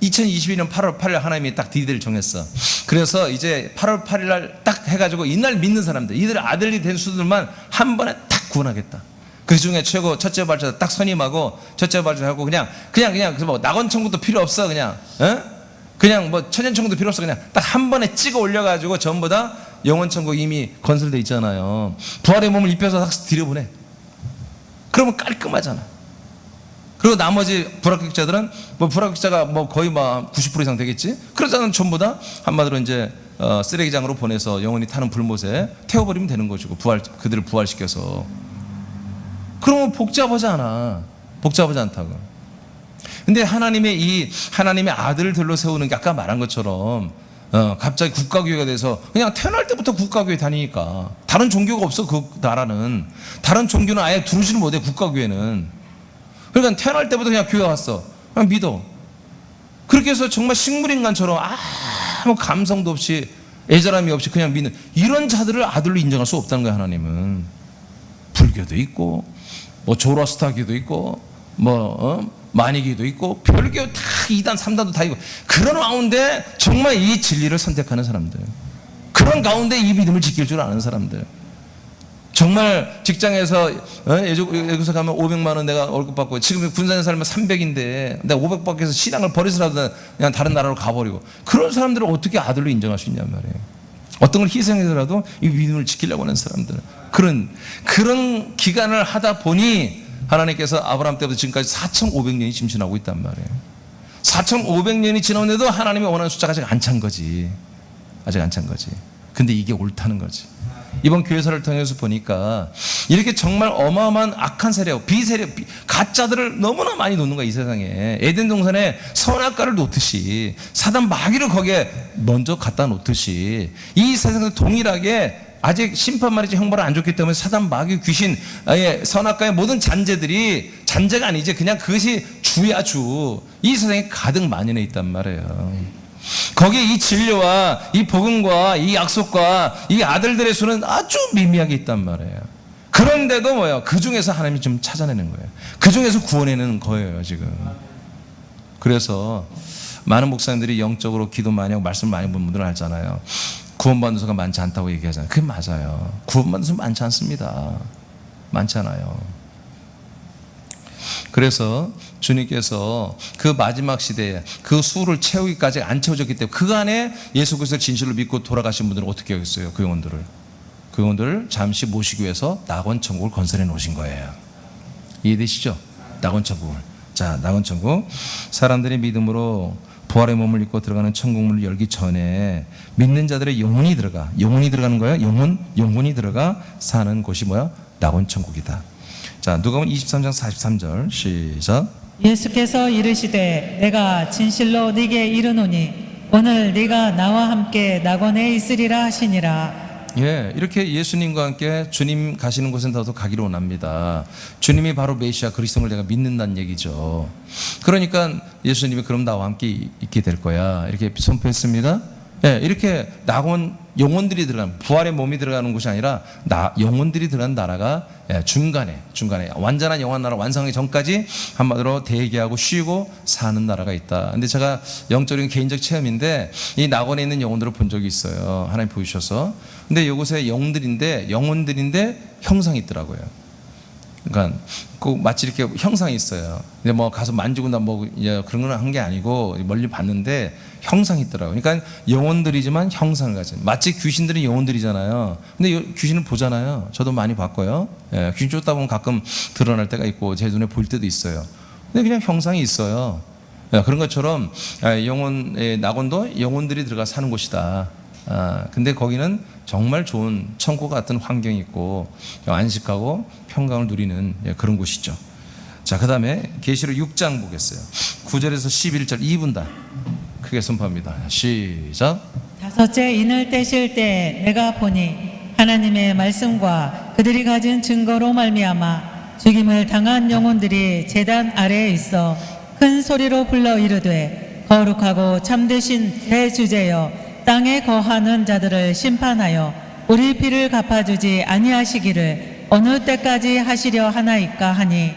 2022년 8월 8일 하나님이 딱 디데이를 정했어. 그래서 이제 8월 8일 날 딱 해가지고 이날 믿는 사람들, 이들 아들이 된 수들만 한 번에 딱 구원하겠다. 그 중에 최고 첫째 발자 딱 선임하고, 첫째 발자하고 그냥 뭐 낙원천국도 필요 없어. 그냥 뭐 천년천국도 필요 없어. 그냥 딱 한 번에 찍어 올려가지고 전부 다 영원천국 이미 건설돼 있잖아요. 부활의 몸을 입혀서 딱 들여보내. 그러면 깔끔하잖아. 그리고 나머지 불합격자들은 불합격자가 거의 90% 이상 되겠지. 그러자는 전부 다 한마디로 이제 쓰레기장으로 보내서 영원히 타는 불못에 태워버리면 되는 것이고, 그들을 부활시켜서. 그러면 복잡하지 않다고. 근데 하나님의 아들들로 세우는 게 아까 말한 것처럼 갑자기 국가교회가 돼서 그냥 태어날 때부터 국가교회 다니니까. 다른 종교가 없어. 그 나라는 다른 종교는 아예 두르지를 못해. 국가교회는. 그러니까 태어날 때부터 그냥 교회 왔어. 그냥 믿어. 그렇게 해서 정말 식물인간처럼 아무 감성도 없이 애절함이 없이 그냥 믿는 이런 자들을 아들로 인정할 수 없다는 거야. 하나님은. 불교도 있고 조로아스터교도 있고 마니기도 있고 별교 다 2단 3단도 다 있고, 그런 가운데 정말 이 진리를 선택하는 사람들, 그런 가운데 이 믿음을 지킬 줄 아는 사람들, 정말 직장에서 여기서 가면 500만 원 내가 월급 받고, 지금 군산에 살면 300인데 내가 500 받기 위해서 신앙을 버리서라도 그냥 다른 나라로 가버리고, 그런 사람들을 어떻게 아들로 인정할 수 있냔 말이에요. 어떤 걸 희생해서라도 이 믿음을 지키려고 하는 사람들, 그런 기간을 하다 보니 하나님께서 아브라함 때부터 지금까지 4,500년이 지금 지나고 있단 말이에요. 4,500년이 지났는데도 하나님이 원하는 숫자가 아직 안 찬 거지. 근데 이게 옳다는 거지. 이번 교회사를 통해서 보니까 이렇게 정말 어마어마한 악한 세력, 비세력, 가짜들을 너무나 많이 놓는 거야. 이 세상에. 에덴 동산에 선악과를 놓듯이, 사단 마귀를 거기에 먼저 갖다 놓듯이 이 세상에서 동일하게 아직 심판 말이지 형벌을 안 줬기 때문에 사단, 마귀, 귀신, 선악과의 모든 잔재가 아니지 그냥 그것이 주야 주. 이 세상에 가득 만연해 있단 말이에요. 거기에 이 진료와 이 복음과 이 약속과 이 아들들의 수는 아주 미미하게 있단 말이에요. 그런데도 뭐예요? 그 중에서 하나님이 좀 찾아내는 거예요. 그 중에서 구원해내는 거예요 지금. 그래서 많은 목사님들이 영적으로 기도 많이 하고 말씀 많이 본 분들은 알잖아요. 구원받는 수가 많지 않다고 얘기하잖아요. 그게 맞아요. 구원받는 수 많지 않습니다. 많잖아요. 그래서 주님께서 그 마지막 시대에 그 수를 채우기까지 안 채워졌기 때문에 그 안에 예수 그리스도를 진실로 믿고 돌아가신 분들은 어떻게 하겠어요? 그 영혼들을 잠시 모시기 위해서 낙원 천국을 건설해 놓으신 거예요. 이해되시죠? 낙원 천국을. 자, 낙원 천국. 사람들이 믿음으로 부활의 몸을 입고 들어가는 천국문을 열기 전에 믿는 자들의 영혼이 들어가는 거예요. 영혼이 들어가 사는 곳이 뭐야? 낙원 천국이다. 자, 누가복음 23장 43절 시작. 예수께서 이르시되 내가 진실로 네게 이르노니 오늘 네가 나와 함께 낙원에 있으리라 하시니라. 예, 이렇게 예수님과 함께 주님 가시는 곳에 나도 가기로 원합니다. 주님이 바로 메시아 그리스도를 내가 믿는다는 얘기죠. 그러니까 예수님이 그럼 나와 함께 있게 될 거야. 이렇게 선포했습니다. 예, 이렇게 낙원 영혼들이 들어가는 부활의 몸이 들어가는 곳이 아니라 영혼들이 들어가는 나라가 중간에 완전한 영원 나라 완성하기 전까지 한마디로 대기하고 쉬고 사는 나라가 있다. 근데 제가 영적인 개인적 체험인데 이 낙원에 있는 영혼들을 본 적이 있어요. 하나님 보여주셔서. 근데 이곳에 영혼들인데 형상이 있더라고요. 그러니까 꼭 마치 이렇게 형상이 있어요. 근데 뭐 가서 만지고 그런 건 한 게 아니고 멀리 봤는데 형상이 있더라고요. 그러니까 영혼들이지만 형상을 가진. 마치 귀신들이 영혼들이잖아요. 근데 귀신을 보잖아요. 저도 많이 봤고요. 예, 귀신 쫓다 보면 가끔 드러날 때가 있고 제 눈에 보일 때도 있어요. 근데 그냥 형상이 있어요. 예, 그런 것처럼 낙원도 영혼들이 들어가 사는 곳이다. 근데 거기는 정말 좋은 천국 같은 환경이 있고 안식하고 평강을 누리는 그런 곳이죠. 자, 그 다음에 계시록 6장 보겠어요. 9절에서 11절 2분단 크게 선포합니다. 시작. 다섯째 인을 떼실 때 내가 보니 하나님의 말씀과 그들이 가진 증거로 말미암아 죽임을 당한 영혼들이 제단 아래에 있어 큰 소리로 불러 이르되 거룩하고 참되신 대주제여 땅에 거하는 자들을 심판하여 우리 피를 갚아주지 아니하시기를 어느 때까지 하시려 하나이까 하니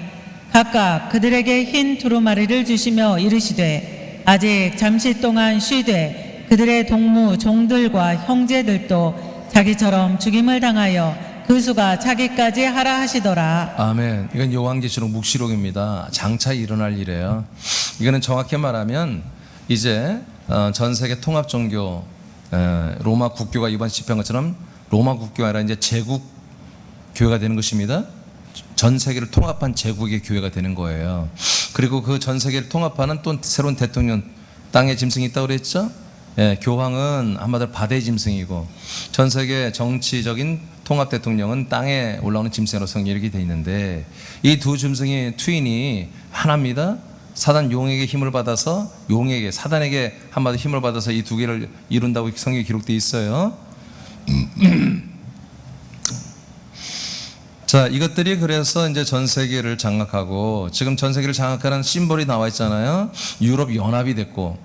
각각 그들에게 흰 두루마리를 주시며 이르시되 아직 잠시 동안 쉬되 그들의 동무 종들과 형제들도 자기처럼 죽임을 당하여 그 수가 차기까지 하라 하시더라. 아멘. 이건 요한계시록 묵시록입니다. 장차 일어날 일이에요. 이거는 정확히 말하면 이제 전 세계 통합 종교 로마 국교가 이번 집회한 것처럼 로마 국교가 아니라 이제 제국 교회가 되는 것입니다. 전 세계를 통합한 제국의 교회가 되는 거예요. 그리고 그 전 세계를 통합하는 또 새로운 대통령, 땅의 짐승이 있다고 그랬죠? 예, 교황은 한마디로 바다의 짐승이고 전 세계 정치적인 통합 대통령은 땅에 올라오는 짐승으로 성경이 이렇게 되어 있는데 이 두 짐승이 트윈이 하나입니다. 사단 용에게 힘을 받아서 사단에게 한마디 힘을 받아서 이 두 개를 이룬다고 성경에 기록되어 있어요. 자, 이것들이 그래서 이제 전 세계를 장악하고 지금 전 세계를 장악하는 심볼이 나와 있잖아요. 유럽 연합이 됐고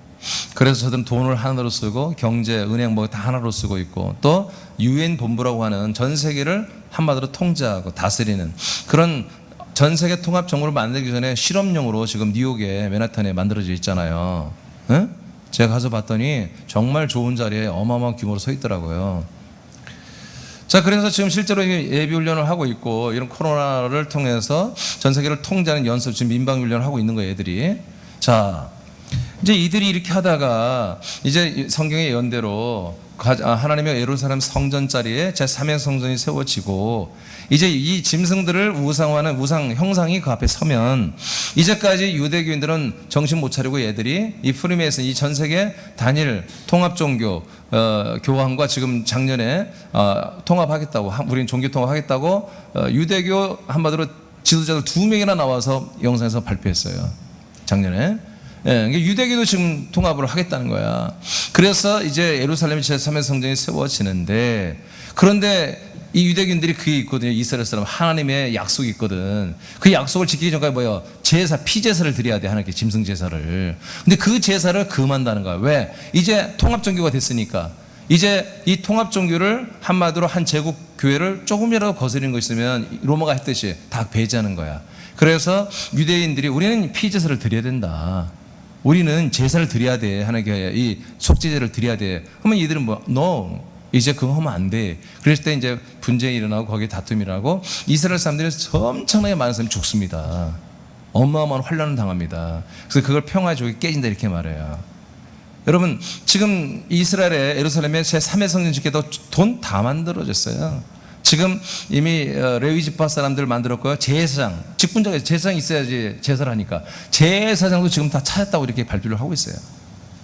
그래서 저들은 돈을 하나로 쓰고 경제, 은행 뭐 다 하나로 쓰고 있고 또 UN 본부라고 하는 전 세계를 한마디로 통제하고 다스리는 그런 전 세계 통합 정부를 만들기 전에 실험용으로 지금 뉴욕에 맨하탄에 만들어져 있잖아요. 에? 제가 가서 봤더니 정말 좋은 자리에 어마어마한 규모로 서 있더라고요. 자, 그래서 지금 실제로 예비 훈련을 하고 있고 이런 코로나를 통해서 전 세계를 통제하는 연습 지금 민방 훈련을 하고 있는 거예요, 애들이. 자, 이제 이들이 이렇게 하다가 이제 성경의 예언대로 하나님의 예루살렘 성전 자리에 제3의 성전이 세워지고 이제 이 짐승들을 우상화하는 우상 형상이 그 앞에 서면 이제까지 유대교인들은 정신 못 차리고 얘들이 이 프리메이슨 이 전 세계 단일 통합 종교 교황과 지금 작년에 통합하겠다고 우리는 종교 통합하겠다고 유대교 한마디로 지도자들 2명이나 나와서 영상에서 발표했어요. 작년에. 예, 그러니까 유대교도 지금 통합을 하겠다는 거야. 그래서 이제 예루살렘 제3의 성전이 세워지는데, 그런데 이 유대인들이 그게 있거든요. 이스라엘 사람 하나님의 약속이 있거든. 그 약속을 지키기 전까지 뭐예요? 제사, 피제사를 드려야 돼. 하나님께 짐승 제사를. 근데 그 제사를 금한다는 거야. 왜? 이제 통합 종교가 됐으니까. 이제 이 통합 종교를 한마디로 한 제국 교회를 조금이라도 거스리는 거 있으면 로마가 했듯이 다 배제하는 거야. 그래서 유대인들이 우리는 피제사를 드려야 된다. 우리는 제사를 드려야 돼. 하나님께 이 속죄제를 드려야 돼. 그러면 이들은 뭐 no. 이제 그거 하면 안 돼. 그랬을 때 이제 분쟁이 일어나고 거기에 다툼이 일어나고 이스라엘 사람들이 엄청나게 많은 사람이 죽습니다. 어마어마한 환란을 당합니다. 그래서 그걸 평화족이 깨진다 이렇게 말해요. 여러분 지금 이스라엘의 예루살렘의 제3의 성전 짓기도 돈 다 만들어졌어요. 지금 이미 레위 지파 사람들 만들었고요. 제사장, 직분적인 제사장이 있어야지 제사를 하니까 제사장도 지금 다 찾았다고 이렇게 발표를 하고 있어요.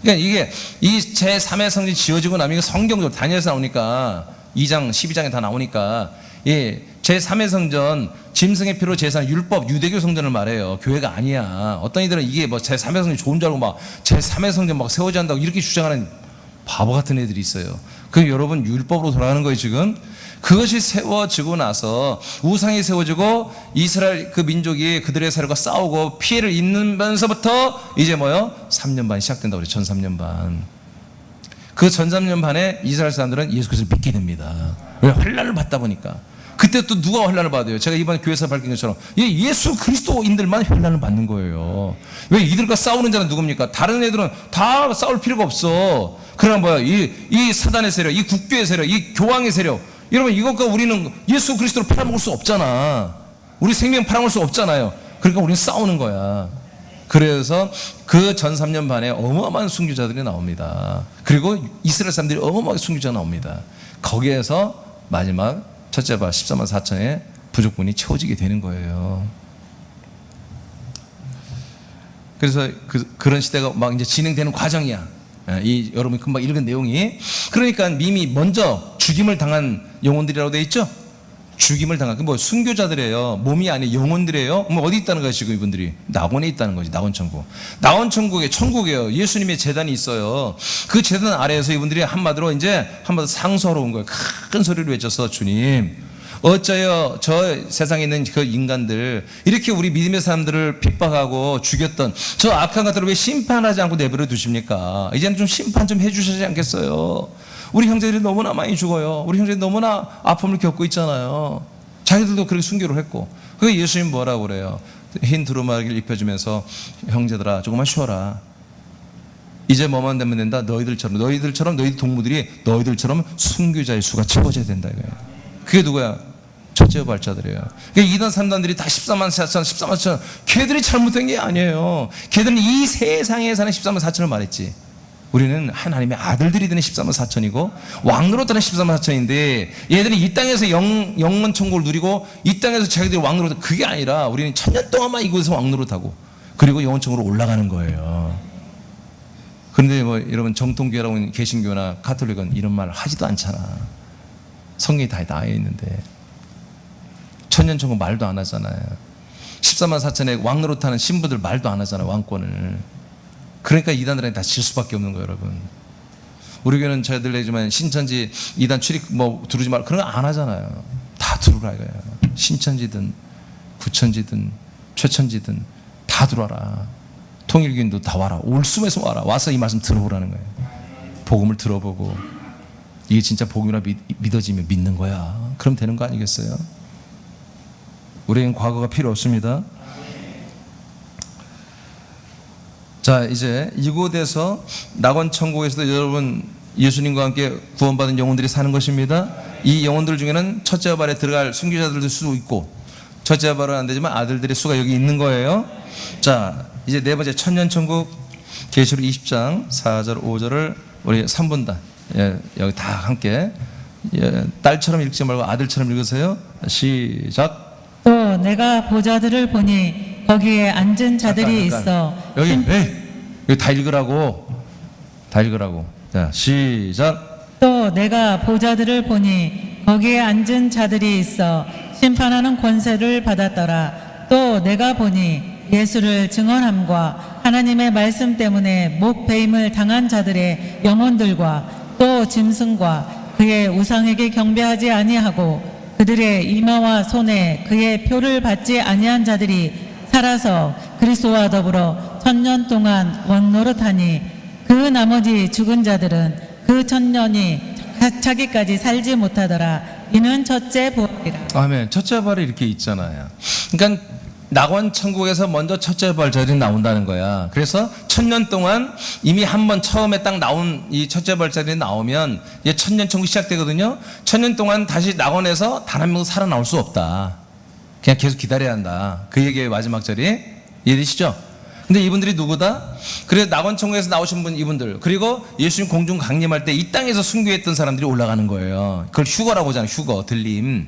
그러니까 이게 이 제3의 성전이 지어지고 나면 성경적으로 다니엘서 나오니까 2장 12장에 다 나오니까 예, 제3의 성전 짐승의 피로 제사한 율법 유대교 성전을 말해요. 교회가 아니야. 어떤 이들은 이게 뭐 제3의 성전이 좋은 줄 알고 막 제3의 성전 막 세워져야 한다고 이렇게 주장하는 바보 같은 애들이 있어요. 그럼 여러분 율법으로 돌아가는 거예요 지금. 그것이 세워지고 나서 우상이 세워지고 이스라엘 그 민족이 그들의 세력과 싸우고 피해를 입는면서부터 이제 뭐요? 3년 반이 시작된다고 그래요. 전 3년 반. 그 전 3년 반에 이스라엘 사람들은 예수 그리스도를 믿게 됩니다. 왜? 환란을 받다 보니까. 그때 또 누가 환란을 받아요? 제가 이번 교회에서 밝힌 것처럼 예수 그리스도인들만 환란을 받는 거예요. 왜? 이들과 싸우는 자는 누굽니까? 다른 애들은 다 싸울 필요가 없어. 그러나 뭐야? 이 사단의 세력, 이 국교의 세력, 이 교황의 세력, 여러분 이것과 우리는 예수 그리스도를 팔아먹을 수 없잖아. 우리 생명 팔아먹을 수 없잖아요. 그러니까 우리는 싸우는 거야. 그래서 그 전 3년 반에 어마어마한 순교자들이 나옵니다. 그리고 이스라엘 사람들이 어마어마하게 순교자가 나옵니다. 거기에서 마지막 첫째 바 14만 4천의 부족분이 채워지게 되는 거예요. 그래서 그런 시대가 막 이제 진행되는 과정이야. 여러분이 금방 읽은 내용이. 그러니까 이미 먼저 죽임을 당한 영혼들이라고 되어 있죠. 죽임을 당한 그 뭐 순교자들이에요. 몸이 아닌 영혼들이에요. 뭐 어디 있다는 거예요 지금 이분들이? 낙원에 있다는 거지. 낙원천국. 낙원천국에 천국이에요. 예수님의 제단이 있어요. 그 제단 아래에서 이분들이 한마디로 상소하러 온 거예요. 큰 소리로 외쳐서 주님 어쩌여 저 세상에 있는 그 인간들 이렇게 우리 믿음의 사람들을 핍박하고 죽였던 저 악한 것들을 왜 심판하지 않고 내버려 두십니까? 이제는 좀 심판 좀 해주시지 않겠어요? 우리 형제들이 너무나 많이 죽어요. 우리 형제들이 너무나 아픔을 겪고 있잖아요. 자기들도 그렇게 순교를 했고. 그 예수님 뭐라고 그래요? 흰 두루마기를 입혀주면서 형제들아 조금만 쉬어라. 이제 뭐만 되면 된다. 너희들 동무들이 너희들처럼 순교자의 수가 채워져야 된다 이거예요. 그게 누구야? 첫째 발자들이에요. 그러니까 이단 3단들이 다 14만 4천 걔들이 잘못된 게 아니에요. 걔들은 이 세상에 사는 14만 4천을 말했지. 우리는 하나님의 아들들이 되는 14만 4천이고 왕노릇하는 14만 4천인데 얘들이 이 땅에서 영원 천국을 누리고 이 땅에서 자기들이 왕노릇, 그게 아니라 우리는 천년 동안만 이곳에서 왕노릇하고 그리고 영원 천국으로 올라가는 거예요. 그런데 뭐 여러분 정통교회라고 하는 개신교나 가톨릭은 이런 말 하지도 않잖아. 성경이 다 나와 있는데 천년 천국 말도 안 하잖아요. 14만 4천의 왕노릇하는 신부들 말도 안 하잖아요. 왕권을. 그러니까 이단들한테 다 질 수밖에 없는 거예요, 여러분. 우리 교회는 저희들 내지만 신천지 이단 출입 뭐 두르지 말고 그런 거 안 하잖아요. 다 들어오라 이거예요. 신천지든 구천지든 최천지든 다 들어와라. 통일교인도 다 와라. 올숨에서 와라. 와서 이 말씀 들어보라는 거예요. 복음을 들어보고 이게 진짜 복음이라 믿어지면 믿는 거야. 그럼 되는 거 아니겠어요? 우리는 과거가 필요 없습니다. 자, 이제 이곳에서 낙원천국에서도 여러분 예수님과 함께 구원받은 영혼들이 사는 것입니다. 이 영혼들 중에는 첫째 발에 들어갈 순교자들도 수도 있고 첫째 발은 안 되지만 아들들의 수가 여기 있는 거예요. 자, 이제 네 번째 천년천국 계시록 20장 4절 5절을 우리 3분단 여기 다 함께 딸처럼 읽지 말고 아들처럼 읽으세요. 시작. 또 내가 보좌들을 보니 거기에 앉은 자들이 있어. 여기 다 읽으라고. 자, 시작. 또 내가 보좌들을 보니 거기에 앉은 자들이 있어 심판하는 권세를 받았더라. 또 내가 보니 예수를 증언함과 하나님의 말씀 때문에 목배임을 당한 자들의 영혼들과 또 짐승과 그의 우상에게 경배하지 아니하고 그들의 이마와 손에 그의 표를 받지 아니한 자들이 살아서 그리스도와 더불어 1000년 동안 왕노릇하니 그 나머지 죽은 자들은 그 1000년이 자기까지 살지 못하더라. 이는 첫째 부활이라. 아멘. 첫째 부활이 이렇게 있잖아요. 그러니까 낙원 천국에서 먼저 첫째 부활절이 나온다는 거야. 그래서 1000년 동안 이미 한번 처음에 딱 나온 이 첫째 부활절이 나오면 이제 1000년 천국 시작되거든요. 1000년 동안 다시 낙원에서 단 한 명도 살아나올 수 없다. 그냥 계속 기다려야 한다. 그 얘기의 마지막 절이. 이해되시죠? 근데 이분들이 누구다? 그래서 낙원 천국에서 나오신 분 이분들, 그리고 예수님 공중 강림할 때 이 땅에서 순교했던 사람들이 올라가는 거예요. 그걸 휴거라고 하잖아요. 휴거, 들림.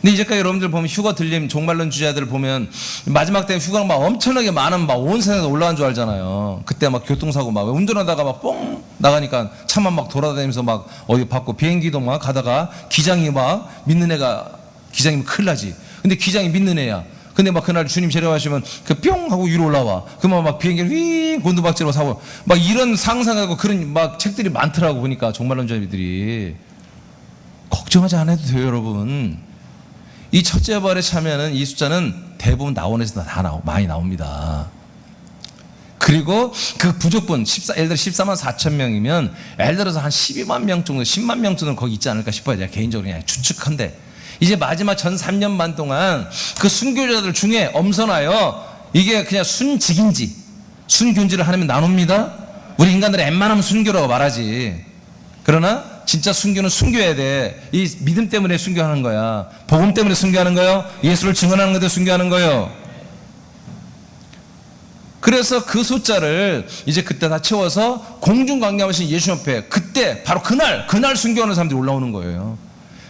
근데 이제까지 여러분들 보면 휴거, 들림, 종말론 주자들 보면 마지막 때 휴거가 막 엄청나게 많은 막 온 세상에서 올라간 줄 알잖아요. 그때 막 교통사고 막 운전하다가 막 뻥 나가니까 차만 막 돌아다니면서 막 어디 받고 비행기도 막 가다가 기장이 막 믿는 애가 기장이면 큰일 나지. 근데 기장이 믿는 애야. 근데 막 그날 주님 재려하시면 그 뿅 하고 위로 올라와. 그러면 막 비행기를 휘 곤두박질로 사고 막 이런 상상하고 그런 막 책들이 많더라고. 보니까 종말론자들이. 걱정하지 않아도 돼요, 여러분. 이 첫째 부활에 참여하는 이 숫자는 대부분 낙원에서 다 많이 나옵니다. 그리고 그 부족분 예를 들어 14만 4천 명이면 예를 들어서 한 12만 명 정도, 10만 명 정도는 거기 있지 않을까 싶어요. 제가 개인적으로 그냥 추측한데, 이제 마지막 전 3년 반 동안 그 순교자들 중에 엄선하여 이게 그냥 순직인지 순교인지를 하나님은 나눕니다. 우리 인간들은 웬만하면 순교라고 말하지. 그러나 진짜 순교는 순교해야 돼. 이 믿음 때문에 순교하는 거야. 복음 때문에 순교하는 거예요. 예수를 증언하는 것에 순교하는 거예요. 그래서 그 숫자를 이제 그때 다 채워서 공중 강림하신 예수 옆에 그때 바로 그날 순교하는 사람들이 올라오는 거예요.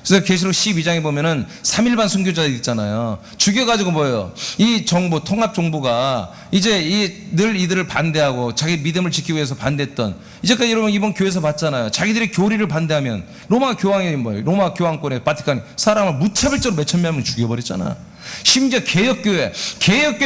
그래서 계시록 12장에 보면은 3일반 순교자들 있잖아요. 죽여가지고 뭐예요? 이 정부, 통합정부가 이제 늘 이들을 반대하고 자기 믿음을 지키기 위해서 반대했던, 이제까지 여러분 이번 교회에서 봤잖아요. 자기들의 교리를 반대하면 로마 교황이 뭐예요? 로마 교황권의 바티칸이 사람을 무차별적으로 몇천 명을 죽여버렸잖아. 심지어 개혁교회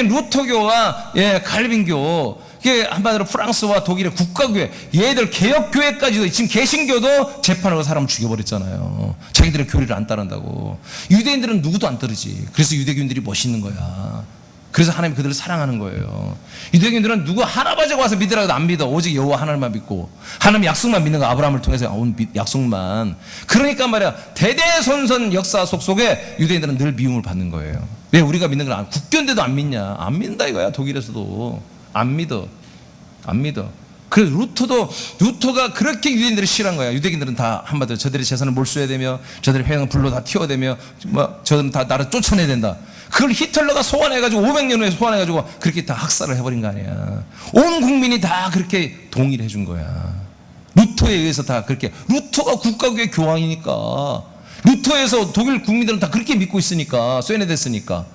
루터교와 칼빈교, 이게 한마디로 프랑스와 독일의 국가교회, 얘들 개혁교회까지도 지금 개신교도 재판으로 사람을 죽여버렸잖아요. 자기들의 교리를 안 따른다고. 유대인들은 누구도 안 따르지. 그래서 유대교인들이 멋있는 거야. 그래서 하나님 그들을 사랑하는 거예요. 유대교인들은 누구 할아버지가 와서 믿으라고 해도 안 믿어. 오직 여호와 하나님만 믿고 하나님 약속만 믿는 거. 아브라함을 통해서 온 약속만. 그러니까 말이야, 대대손손 역사 속에 유대인들은 늘 미움을 받는 거예요. 왜 우리가 믿는 걸 국교인데도 안 믿냐? 안 믿는다 이거야. 독일에서도 안 믿어. 그래서 루터가 그렇게 유대인들을 싫어한 거야. 유대인들은 다 한마디로 저들의 재산을 몰수해야 되며, 저들의 회양을 불로 다 튀어대며, 저들은 다 나를 쫓아내야 된다. 그걸 히틀러가 소환해가지고 500년 후에 소환해가지고 그렇게 다 학살을 해버린 거 아니야. 온 국민이 다 그렇게 동의를 해준 거야. 루터에 의해서 다 그렇게. 루터가 국가교회 교황이니까, 루터에서 독일 국민들은 다 그렇게 믿고 있으니까, 쇠뇌됐으니까.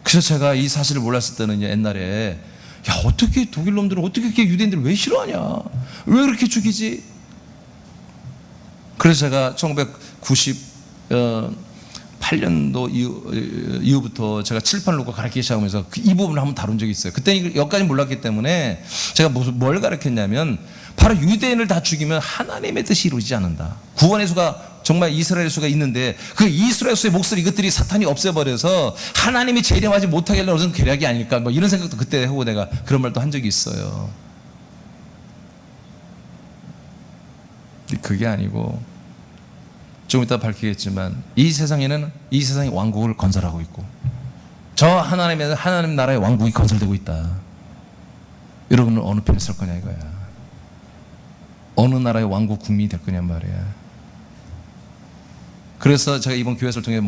그래서 제가 이 사실을 몰랐을 때는 옛날에, 야, 어떻게 독일 놈들은 어떻게 이렇게 유대인들을 왜 싫어하냐? 왜 그렇게 죽이지? 그래서 제가 1998년도 이후부터 제가 칠판을 놓고 가르치기 시작하면서 이 부분을 한번 다룬 적이 있어요. 그때 여기까지 몰랐기 때문에 제가 뭘 가르쳤냐면, 바로 유대인을 다 죽이면 하나님의 뜻이 이루어지지 않는다. 구원의 수가 정말 이스라엘 수가 있는데 그 이스라엘 수의 몫을 이것들이 사탄이 없애버려서 하나님이 재림하지 못하게 하려는 것은 계략이 아닐까, 뭐 이런 생각도 그때 하고 내가 그런 말도 한 적이 있어요. 그게 아니고 좀 이따 밝히겠지만 이 세상에는 이 세상의 왕국을 건설하고 있고, 저 하나님 나라의 왕국이 건설되고 있다. 여러분은 어느 편에 설 거냐 이거야. 어느 나라의 왕국 국민이 될 거냔 말이야. 그래서 제가 이번 교회를 통해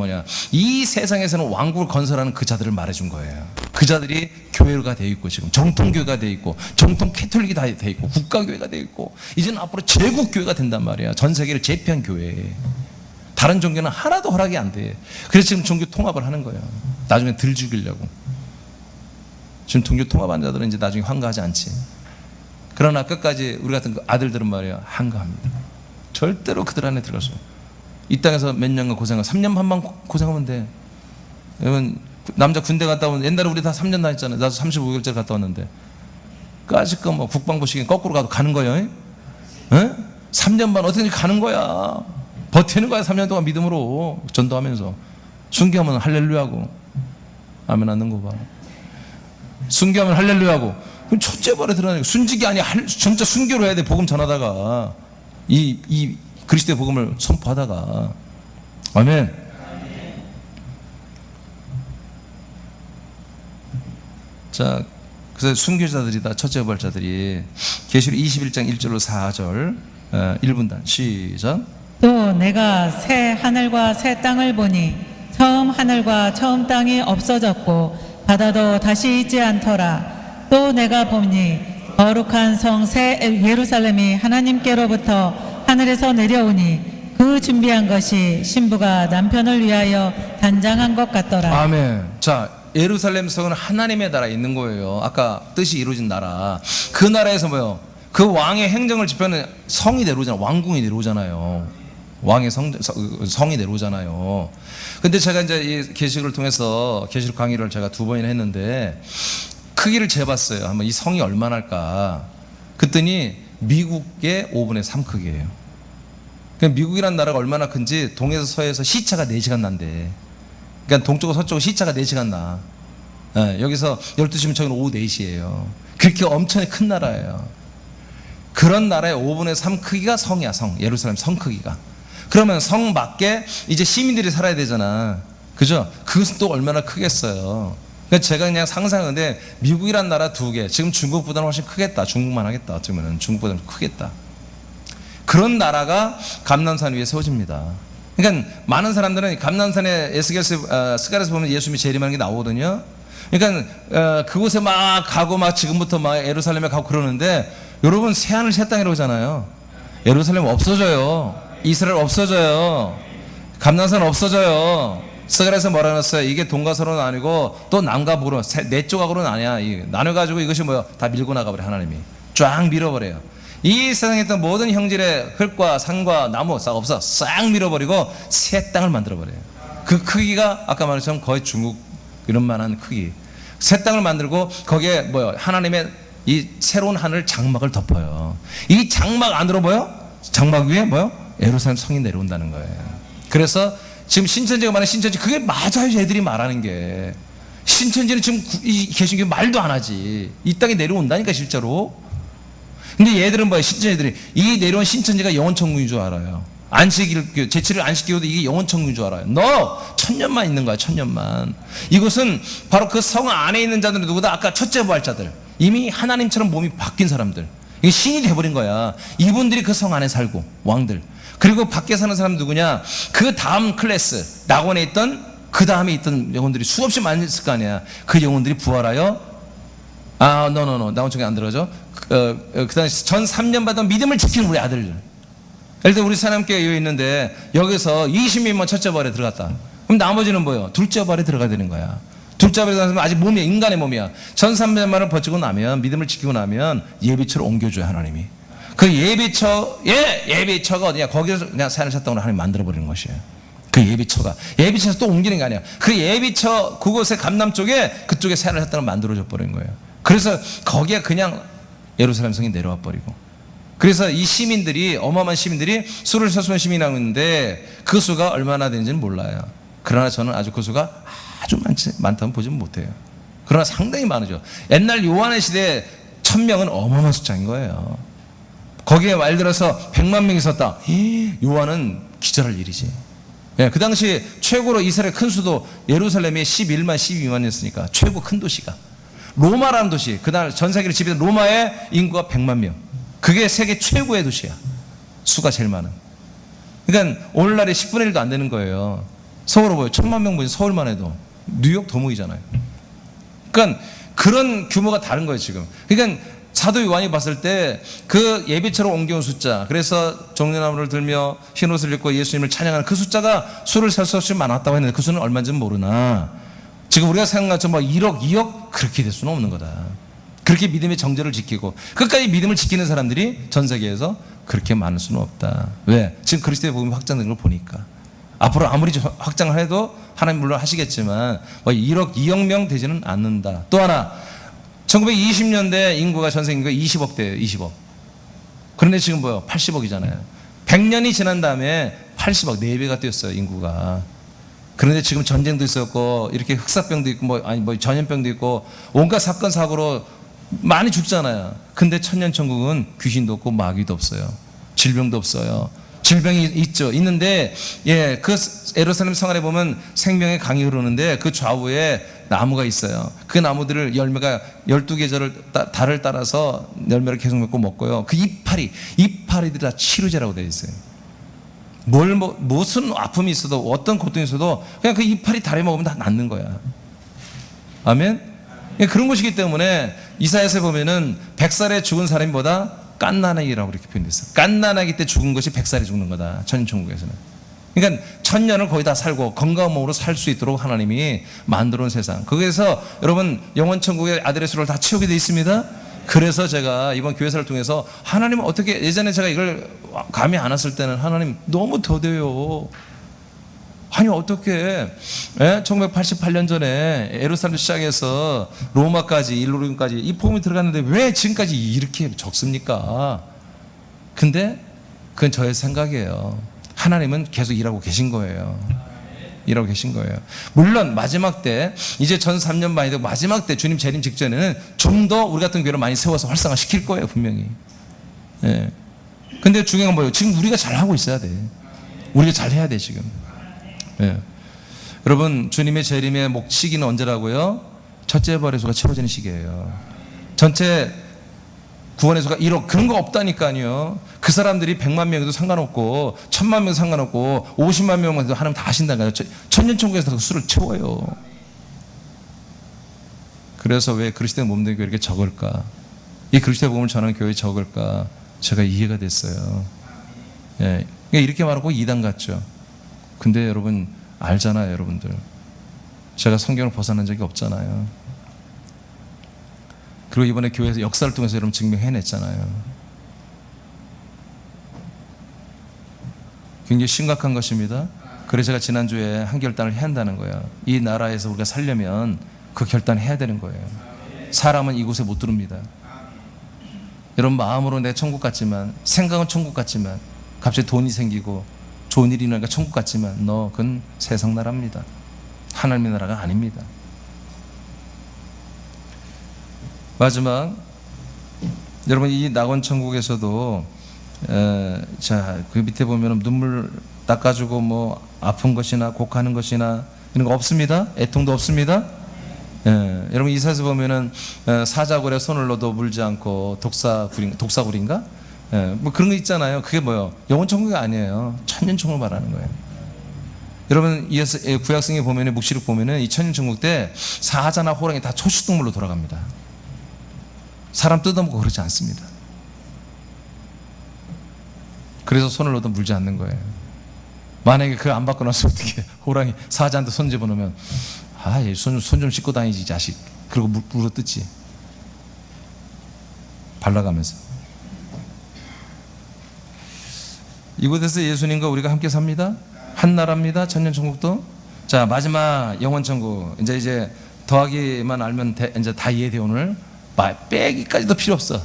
이 세상에서는 왕국을 건설하는 그 자들을 말해준 거예요. 그 자들이 교회가 되어 있고, 지금 정통교회가 되어 있고, 정통 캐톨릭이 다 되어 있고, 국가교회가 되어 있고, 이제는 앞으로 제국교회가 된단 말이야. 전 세계를 제패한 교회. 다른 종교는 하나도 허락이 안 돼. 그래서 지금 종교 통합을 하는 거예요. 나중에 들 죽이려고. 지금 종교 통합한 자들은 이제 나중에 환거하지 않지. 그러나 끝까지 우리 같은 아들들은 말이야, 한가합니다. 절대로 그들 안에 들어가서 이 땅에서 몇 년간 고생하고 3년 반만 고생하면 돼. 여러분 남자 군대 갔다 오는, 옛날에 우리 다 3년 다녔잖아요. 나도 35개월째 갔다 왔는데. 까짓거 뭐 국방부 시기 거꾸로 가도 가는 거예요. 에? 3년 반 어떻게든지 가는 거야. 버티는 거야. 3년 동안 믿음으로 전도하면서. 순교하면 할렐루야고. 아멘 하는 거 봐. 순교하면 할렐루야고. 그럼 첫째 발에 들어가는 순직이 아니야. 진짜 순교로 해야 돼. 복음 전하다가 이 그리스도의 복음을 선포하다가. 아멘. 자, 그래서 순교자들이다. 첫째 부활자들이 계시록 21장 1절로 4절 1분단 시작. 또 내가 새 하늘과 새 땅을 보니 처음 하늘과 처음 땅이 없어졌고 바다도 다시 있지 않더라. 또 내가 보니 거룩한 성 새 예루살렘이 하나님께로부터 하늘에서 내려오니 그 준비한 것이 신부가 남편을 위하여 단장한 것 같더라. 아멘. 자, 예루살렘 성은 하나님의 나라에 있는 거예요. 아까 뜻이 이루어진 나라. 그 나라에서 뭐요? 그 왕의 행정을 집행하는 성이 내려오잖아요. 왕궁이 내려오잖아요. 왕의 성이 내려오잖아요. 근데 제가 이제 이 계시록을 통해서 계시록 강의를 제가 2번이나 했는데 크기를 재봤어요. 한번 이 성이 얼마나 할까? 그랬더니 미국의 5분의 3 크기예요. 미국이라는 나라가 얼마나 큰지 동에서 서에서 시차가 4시간 난대. 그러니까 동쪽과 서쪽은 시차가 4시간 나. 여기서 12시면 저기는 오후 4시예요. 그렇게 엄청 큰 나라예요. 그런 나라의 5분의 3 크기가 성이야. 성. 예루살렘 성 크기가. 그러면 성 밖에 이제 시민들이 살아야 되잖아. 그죠? 그것은 또 얼마나 크겠어요. 그러니까 제가 그냥 상상하는데 미국이란 나라 2개. 지금 중국보다는 훨씬 크겠다. 중국만 하겠다. 어쩌면 중국보다는 크겠다. 그런 나라가 감람산 위에 세워집니다. 그러니까 많은 사람들은 감람산에 스가랴에서 보면 예수님이 재림하는 게 나오거든요. 그러니까 그곳에 막 가고 막 지금부터 막 예루살렘에 가고 그러는데 여러분 새하늘 새 땅이라고 하잖아요. 예루살렘 없어져요. 이스라엘 없어져요. 감람산 없어져요. 스가랴에서 뭐라 그랬어요? 이게 동과 서로는 아니고 또 남과 북으로 네 조각으로는 아니야. 나눠가지고 이것이 뭐야? 다 밀고 나가버려. 하나님이 쫙 밀어버려요. 이 세상에 있던 모든 형질의 흙과 산과 나무 싹 없어 싹 밀어버리고 새 땅을 만들어버려요. 그 크기가 아까 말했처럼 거의 중국 이런 만한 크기. 새 땅을 만들고 거기에 뭐요? 하나님의 이 새로운 하늘 장막을 덮어요. 이 장막 안으로 뭐요? 장막 위에 뭐요? 예루살렘 성이 내려온다는 거예요. 그래서 지금 신천지가 말하는 신천지 그게 맞아요. 애들이 말하는 게 신천지는 지금 계신 게 말도 안 하지. 이 땅에 내려온다니까 실제로. 근데 얘들은 뭐야? 신천지들이 이 내려온 신천지가 영원천국인 줄 알아요. 안식일 제칠을 안식기로도 이게 영원천국인 줄 알아요. 너 천년만 있는 거야. 천년만. 이곳은 바로 그 성 안에 있는 자들은 누구다? 아까 첫째 부활자들. 이미 하나님처럼 몸이 바뀐 사람들. 이게 신이 돼버린 거야. 이분들이 그 성 안에 살고 왕들. 그리고 밖에 사는 사람 누구냐? 그 다음 클래스 낙원에 있던 그 다음에 있던 영혼들이 수없이 많이 있을 거 아니야. 그 영혼들이 부활하여 낙원청에 안 들어가죠. 그 당시 전 3년 받은 믿음을 지키는 우리 아들들. 예를 들어 우리 사람교회 여기 있는데 여기서 20명만 첫째 부활에 들어갔다. 그럼 나머지는 뭐예요? 둘째 부활에 들어가야 되는 거야. 둘째 부활에 들어가면 아직 몸이야. 인간의 몸이야. 전 3년만을 버티고 나면 믿음을 지키고 나면 예비처로 옮겨줘요. 하나님이. 그 예비처가 어디냐? 거기서 그냥 산을 샀다고 하나님 만들어버리는 것이에요. 그 예비처에서 또 옮기는 게 아니야. 그 예비처 그곳의 감남 쪽에 그쪽에 산을 샀다고 만들어져 버린 거예요. 그래서 거기에 그냥 예루살렘 성이 내려와 버리고. 그래서 이 시민들이 어마어마한 시민들이 수를 서수한 시민이라고 있는데 그 수가 얼마나 되는지는 몰라요. 그러나 저는 아주 그 수가 아주 많다면 보지는 못해요. 그러나 상당히 많으죠. 옛날 요한의 시대에 1000명은 어마어마한 숫자인 거예요. 거기에 말 들어서 100만 명이 있었다. 요한은 기절할 일이지. 예, 그 당시 최고로 이스라엘 큰 수도 예루살렘이 11만 12만이었으니까 최고 큰 도시가 로마라는 도시. 그날 전 세계를 지배한 로마의 인구가 100만 명. 그게 세계 최고의 도시야. 수가 제일 많은. 그러니까 오늘날에 10분의 1도 안 되는 거예요. 서울로 보여. 1000만 명 보지. 서울만 해도 뉴욕 도무이잖아요. 그러니까 그런 규모가 다른 거예요 지금. 그러니까 사도 요한이 봤을 때 그 예비처럼 옮겨온 숫자, 그래서 종려나무를 들며 흰옷을 입고 예수님을 찬양하는 그 숫자가 수를 셀 수 없이 많았다고 했는데 그 수는 얼마인지는 모르나 지금 우리가 생각한 것처럼 1억, 2억 그렇게 될 수는 없는 거다. 그렇게 믿음의 정절을 지키고 끝까지 믿음을 지키는 사람들이 전 세계에서 그렇게 많을 수는 없다. 왜? 지금 그리스도의 복음이 확장된 걸 보니까. 앞으로 아무리 확장을 해도 하나님 물론 하시겠지만 뭐 1억, 2억 명 되지는 않는다. 또 하나 1920년대 인구가 전세 인구가 20억대예요. 20억. 그런데 지금 뭐요? 80억이잖아요. 100년이 지난 다음에 80억, 4배가 뛰었어요, 인구가. 그런데 지금 전쟁도 있었고 이렇게 흑사병도 있고 뭐 전염병도 있고 온갖 사건 사고로 많이 죽잖아요. 근데 천년천국은 귀신도 없고 마귀도 없어요. 질병도 없어요. 질병이 있죠. 있는데 예, 그 예루살렘 성 안에 보면 생명의 강이 흐르는데 그 좌우에 나무가 있어요. 그 나무들을 열매가 12계절을 달을 따라서 열매를 계속 맺고 먹고요. 그 이파리들이 다 치료제라고 되어 있어요. 무슨 아픔이 있어도 어떤 고통이 있어도 그냥 그 이파리 달에 먹으면 다 낫는 거야. 아멘. 그런 것이기 때문에 이사야서에 보면은 100살에 죽은 사람보다 깐나나기라고 이렇게 표현됐어요. 깐나나기 때 죽은 것이 100살에 죽는 거다. 천년천국에서는. 그러니까 천년을 거의 다 살고 건강한 몸으로 살 수 있도록 하나님이 만들어 온 세상. 거기에서 여러분 영원천국의 아들의 수를 다 채우게 되어 있습니다. 그래서 제가 이번 교회사를 통해서 하나님 어떻게, 예전에 제가 이걸 감이 안 왔을 때는 하나님 너무 더뎌요. 아니 어떻게 1988년 전에 예루살렘 시작해서 로마까지 일루림까지 이 복음이 들어갔는데 왜 지금까지 이렇게 적습니까? 근데 그건 저의 생각이에요. 하나님은 계속 일하고 계신 거예요. 일하고 계신 거예요. 물론 마지막 때 이제 전 3년 만이 되고 마지막 때 주님 재림 직전에는 좀 더 우리 같은 교회를 많이 세워서 활성화 시킬 거예요, 분명히. 예. 근데 중요한 건 뭐예요? 지금 우리가 잘 하고 있어야 돼. 우리가 잘 해야 돼 지금. 예. 여러분 주님의 재림의 시기는 언제라고요? 첫째 벌의 수가 채워지는 시기예요. 전체 구원의 수가 1억 그런 거 없다니까요. 그 사람들이 100만 명에도 상관없고 1000만 명에도 상관없고 50만 명에도 하나님 다 하신다는 거예요. 천년천국에서 그 수를 채워요. 그래서 왜 그리스도의 몸된 교회 이렇게 적을까? 이 그리스도의 몸을 전하는 교회에 적을까? 제가 이해가 됐어요. 예. 이렇게 말하고 이단 같죠. 근데 여러분 알잖아요, 여러분들. 제가 성경을 벗어난 적이 없잖아요. 그리고 이번에 교회에서 역사를 통해서 여러분 증명해냈잖아요. 굉장히 심각한 것입니다. 그래서 제가 지난주에 한 결단을 해야 한다는 거예요. 이 나라에서 우리가 살려면 그 결단을 해야 되는 거예요. 사람은 이곳에 못 들어옵니다. 여러분 마음으로 내 천국 같지만, 생각은 천국 같지만, 갑자기 돈이 생기고 좋은 일이 일어나니까 천국 같지만 그건 세상 나라입니다. 하나님의 나라가 아닙니다. 마지막 여러분 이 낙원 천국에서도 그 밑에 보면 눈물 닦아주고 뭐 아픈 것이나 곡하는 것이나 이런 거 없습니다. 애통도 없습니다. 여러분 이사에서 보면은 사자굴에 손을 넣어도 물지 않고 독사굴인가? 뭐 그런 거 있잖아요. 그게 뭐요? 영원 천국이 아니에요. 천년 천국을 말하는 거예요. 여러분 구약성에 보면은 묵시록 보면은 이 천년 천국 때 사자나 호랑이 다 초식동물로 돌아갑니다. 사람 뜯어먹고 그러지 않습니다. 그래서 손을 넣어도 물지 않는 거예요. 만약에 그거 안 받고 나서 어떻게 호랑이 사자한테 손 집어넣으면 손 좀 씻고 다니지 이 자식. 그리고 물어 뜯지. 발라가면서. 이곳에서 예수님과 우리가 함께 삽니다. 한 나라입니다. 천년천국도. 자 마지막 영원천국. 이제 더하기만 알면 이제 다 이해돼. 오늘 빼기까지도 필요 없어.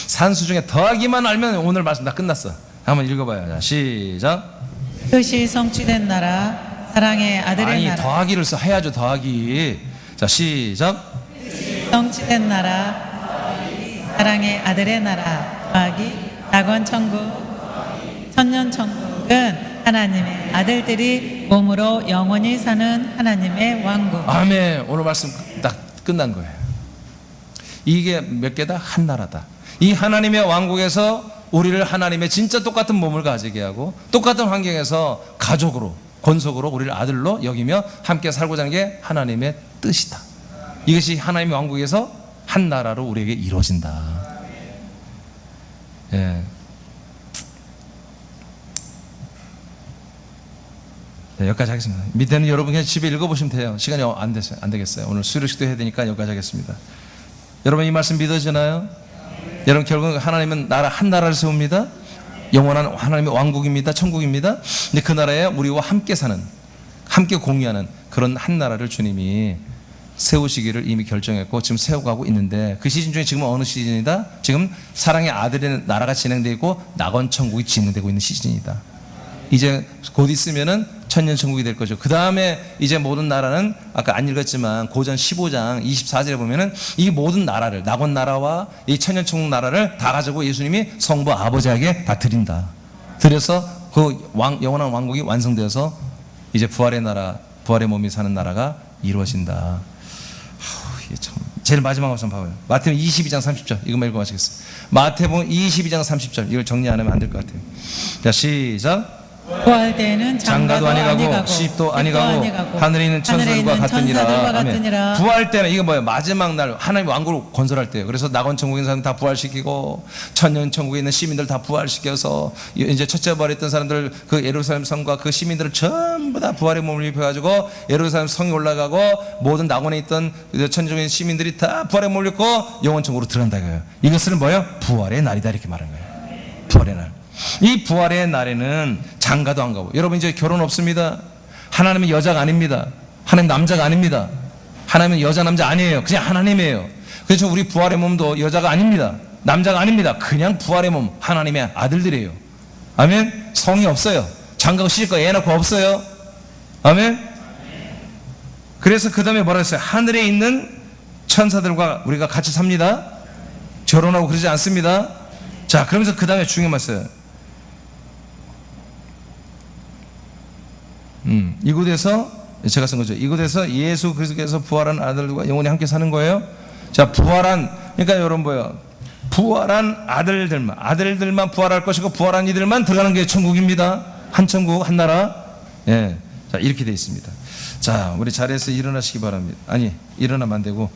산수 중에 더하기만 알면 오늘 말씀 다 끝났어. 한번 읽어봐요. 자, 시작. 뜻이 성취된 나라, 사랑의 아들의 나라. 더하기를 해야죠. 더하기. 자, 시작. 성취된 나라, 사랑의 아들의 나라. 더하기 낙원 천국, 천년 천국은 하나님의 아들들이 몸으로 영원히 사는 하나님의 왕국. 아멘. 오늘 말씀 딱 끝난 거예요. 이게 몇 개다? 한 나라다. 이 하나님의 왕국에서 우리를 하나님의 진짜 똑같은 몸을 가지게 하고 똑같은 환경에서 가족으로 권속으로 우리를 아들로 여기며 함께 살고자 하는 게 하나님의 뜻이다. 이것이 하나님의 왕국에서 한 나라로 우리에게 이루어진다. 예. 네, 여기까지 하겠습니다. 밑에는 여러분 그냥 집에 읽어보시면 돼요. 시간이 안 되겠어요. 오늘 수료식도 해야 되니까 여기까지 하겠습니다. 여러분 이 말씀 믿어지나요? 여러분 결국 하나님은 한 나라를 세웁니다. 영원한 하나님의 왕국입니다. 천국입니다. 근데 그 나라에 우리와 함께 사는, 함께 공유하는 그런 한 나라를 주님이 세우시기를 이미 결정했고 지금 세워가고 있는데, 그 시즌 중에 지금은 어느 시즌이다? 지금 사랑의 아들의 나라가 진행되고 있고 낙원 천국이 진행되고 있는 시즌이다. 이제 곧 있으면은 천년 천국이 될 거죠. 그 다음에 이제 모든 나라는, 아까 안 읽었지만 고전 15장 24절에 보면은 이 모든 나라를, 낙원 나라와 이 천년 천국 나라를 다 가지고 예수님이 성부 아버지에게 다 드린다. 드려서 그 영원한 왕국이 완성되어서 이제 부활의 나라, 부활의 몸이 사는 나라가 이루어진다. 이게 참 제일 마지막 한번 봐봐요. 마태복음 22장 30절 이것만 읽어가시겠어요? 마태복음 22장 30절 이걸 정리 안 하면 안 될 것 같아요. 자, 시작. 부활 때에는 장가도 아니가고 시집도 아니가고 하늘에 있는 천사들과 같으니라. 아멘. 부활 때는 이거 뭐예요? 마지막 날 하나님 왕국을 건설할 때예요. 그래서 낙원 천국에 있는 사람 다 부활시키고 천년 천국에 있는 시민들 다 부활시켜서 이제 첫째 부활했던 사람들, 그 예루살렘 성과 그 시민들을 전부 다 부활의 몸을 입혀가지고 예루살렘 성이 올라가고 모든 낙원에 있던 천국에 있는 시민들이 다 부활의 몸을 입고 영원 천국으로 들어간다 이거예요. 이것은 뭐예요? 부활의 날이다 이렇게 말하는 거예요. 부활의 날. 이 부활의 날에는 장가도 안 가고, 여러분 이제 결혼 없습니다. 하나님은 여자가 아닙니다. 하나님 남자가 아닙니다. 하나님은 여자 남자 아니에요. 그냥 하나님이에요. 그래서 우리 부활의 몸도 여자가 아닙니다. 남자가 아닙니다. 그냥 부활의 몸 하나님의 아들들이에요. 아멘. 성이 없어요. 장가고 시집가 애 낳고 없어요. 아멘. 그래서 그 다음에 뭐라 했어요? 하늘에 있는 천사들과 우리가 같이 삽니다. 결혼하고 그러지 않습니다. 자, 그러면서 그 다음에 중요한 말씀. 이곳에서 제가 쓴 거죠. 이곳에서 예수 그리스도께서 부활한 아들들과 영원히 함께 사는 거예요. 자, 부활한, 그러니까 여러분 뭐예요? 부활한 아들들만 부활할 것이고 부활한 이들만 들어가는 게 천국입니다. 한 천국, 한 나라. 예, 자 이렇게 돼 있습니다. 자, 우리 자리에서 일어나시기 바랍니다. 아니, 일어나면 안 되고.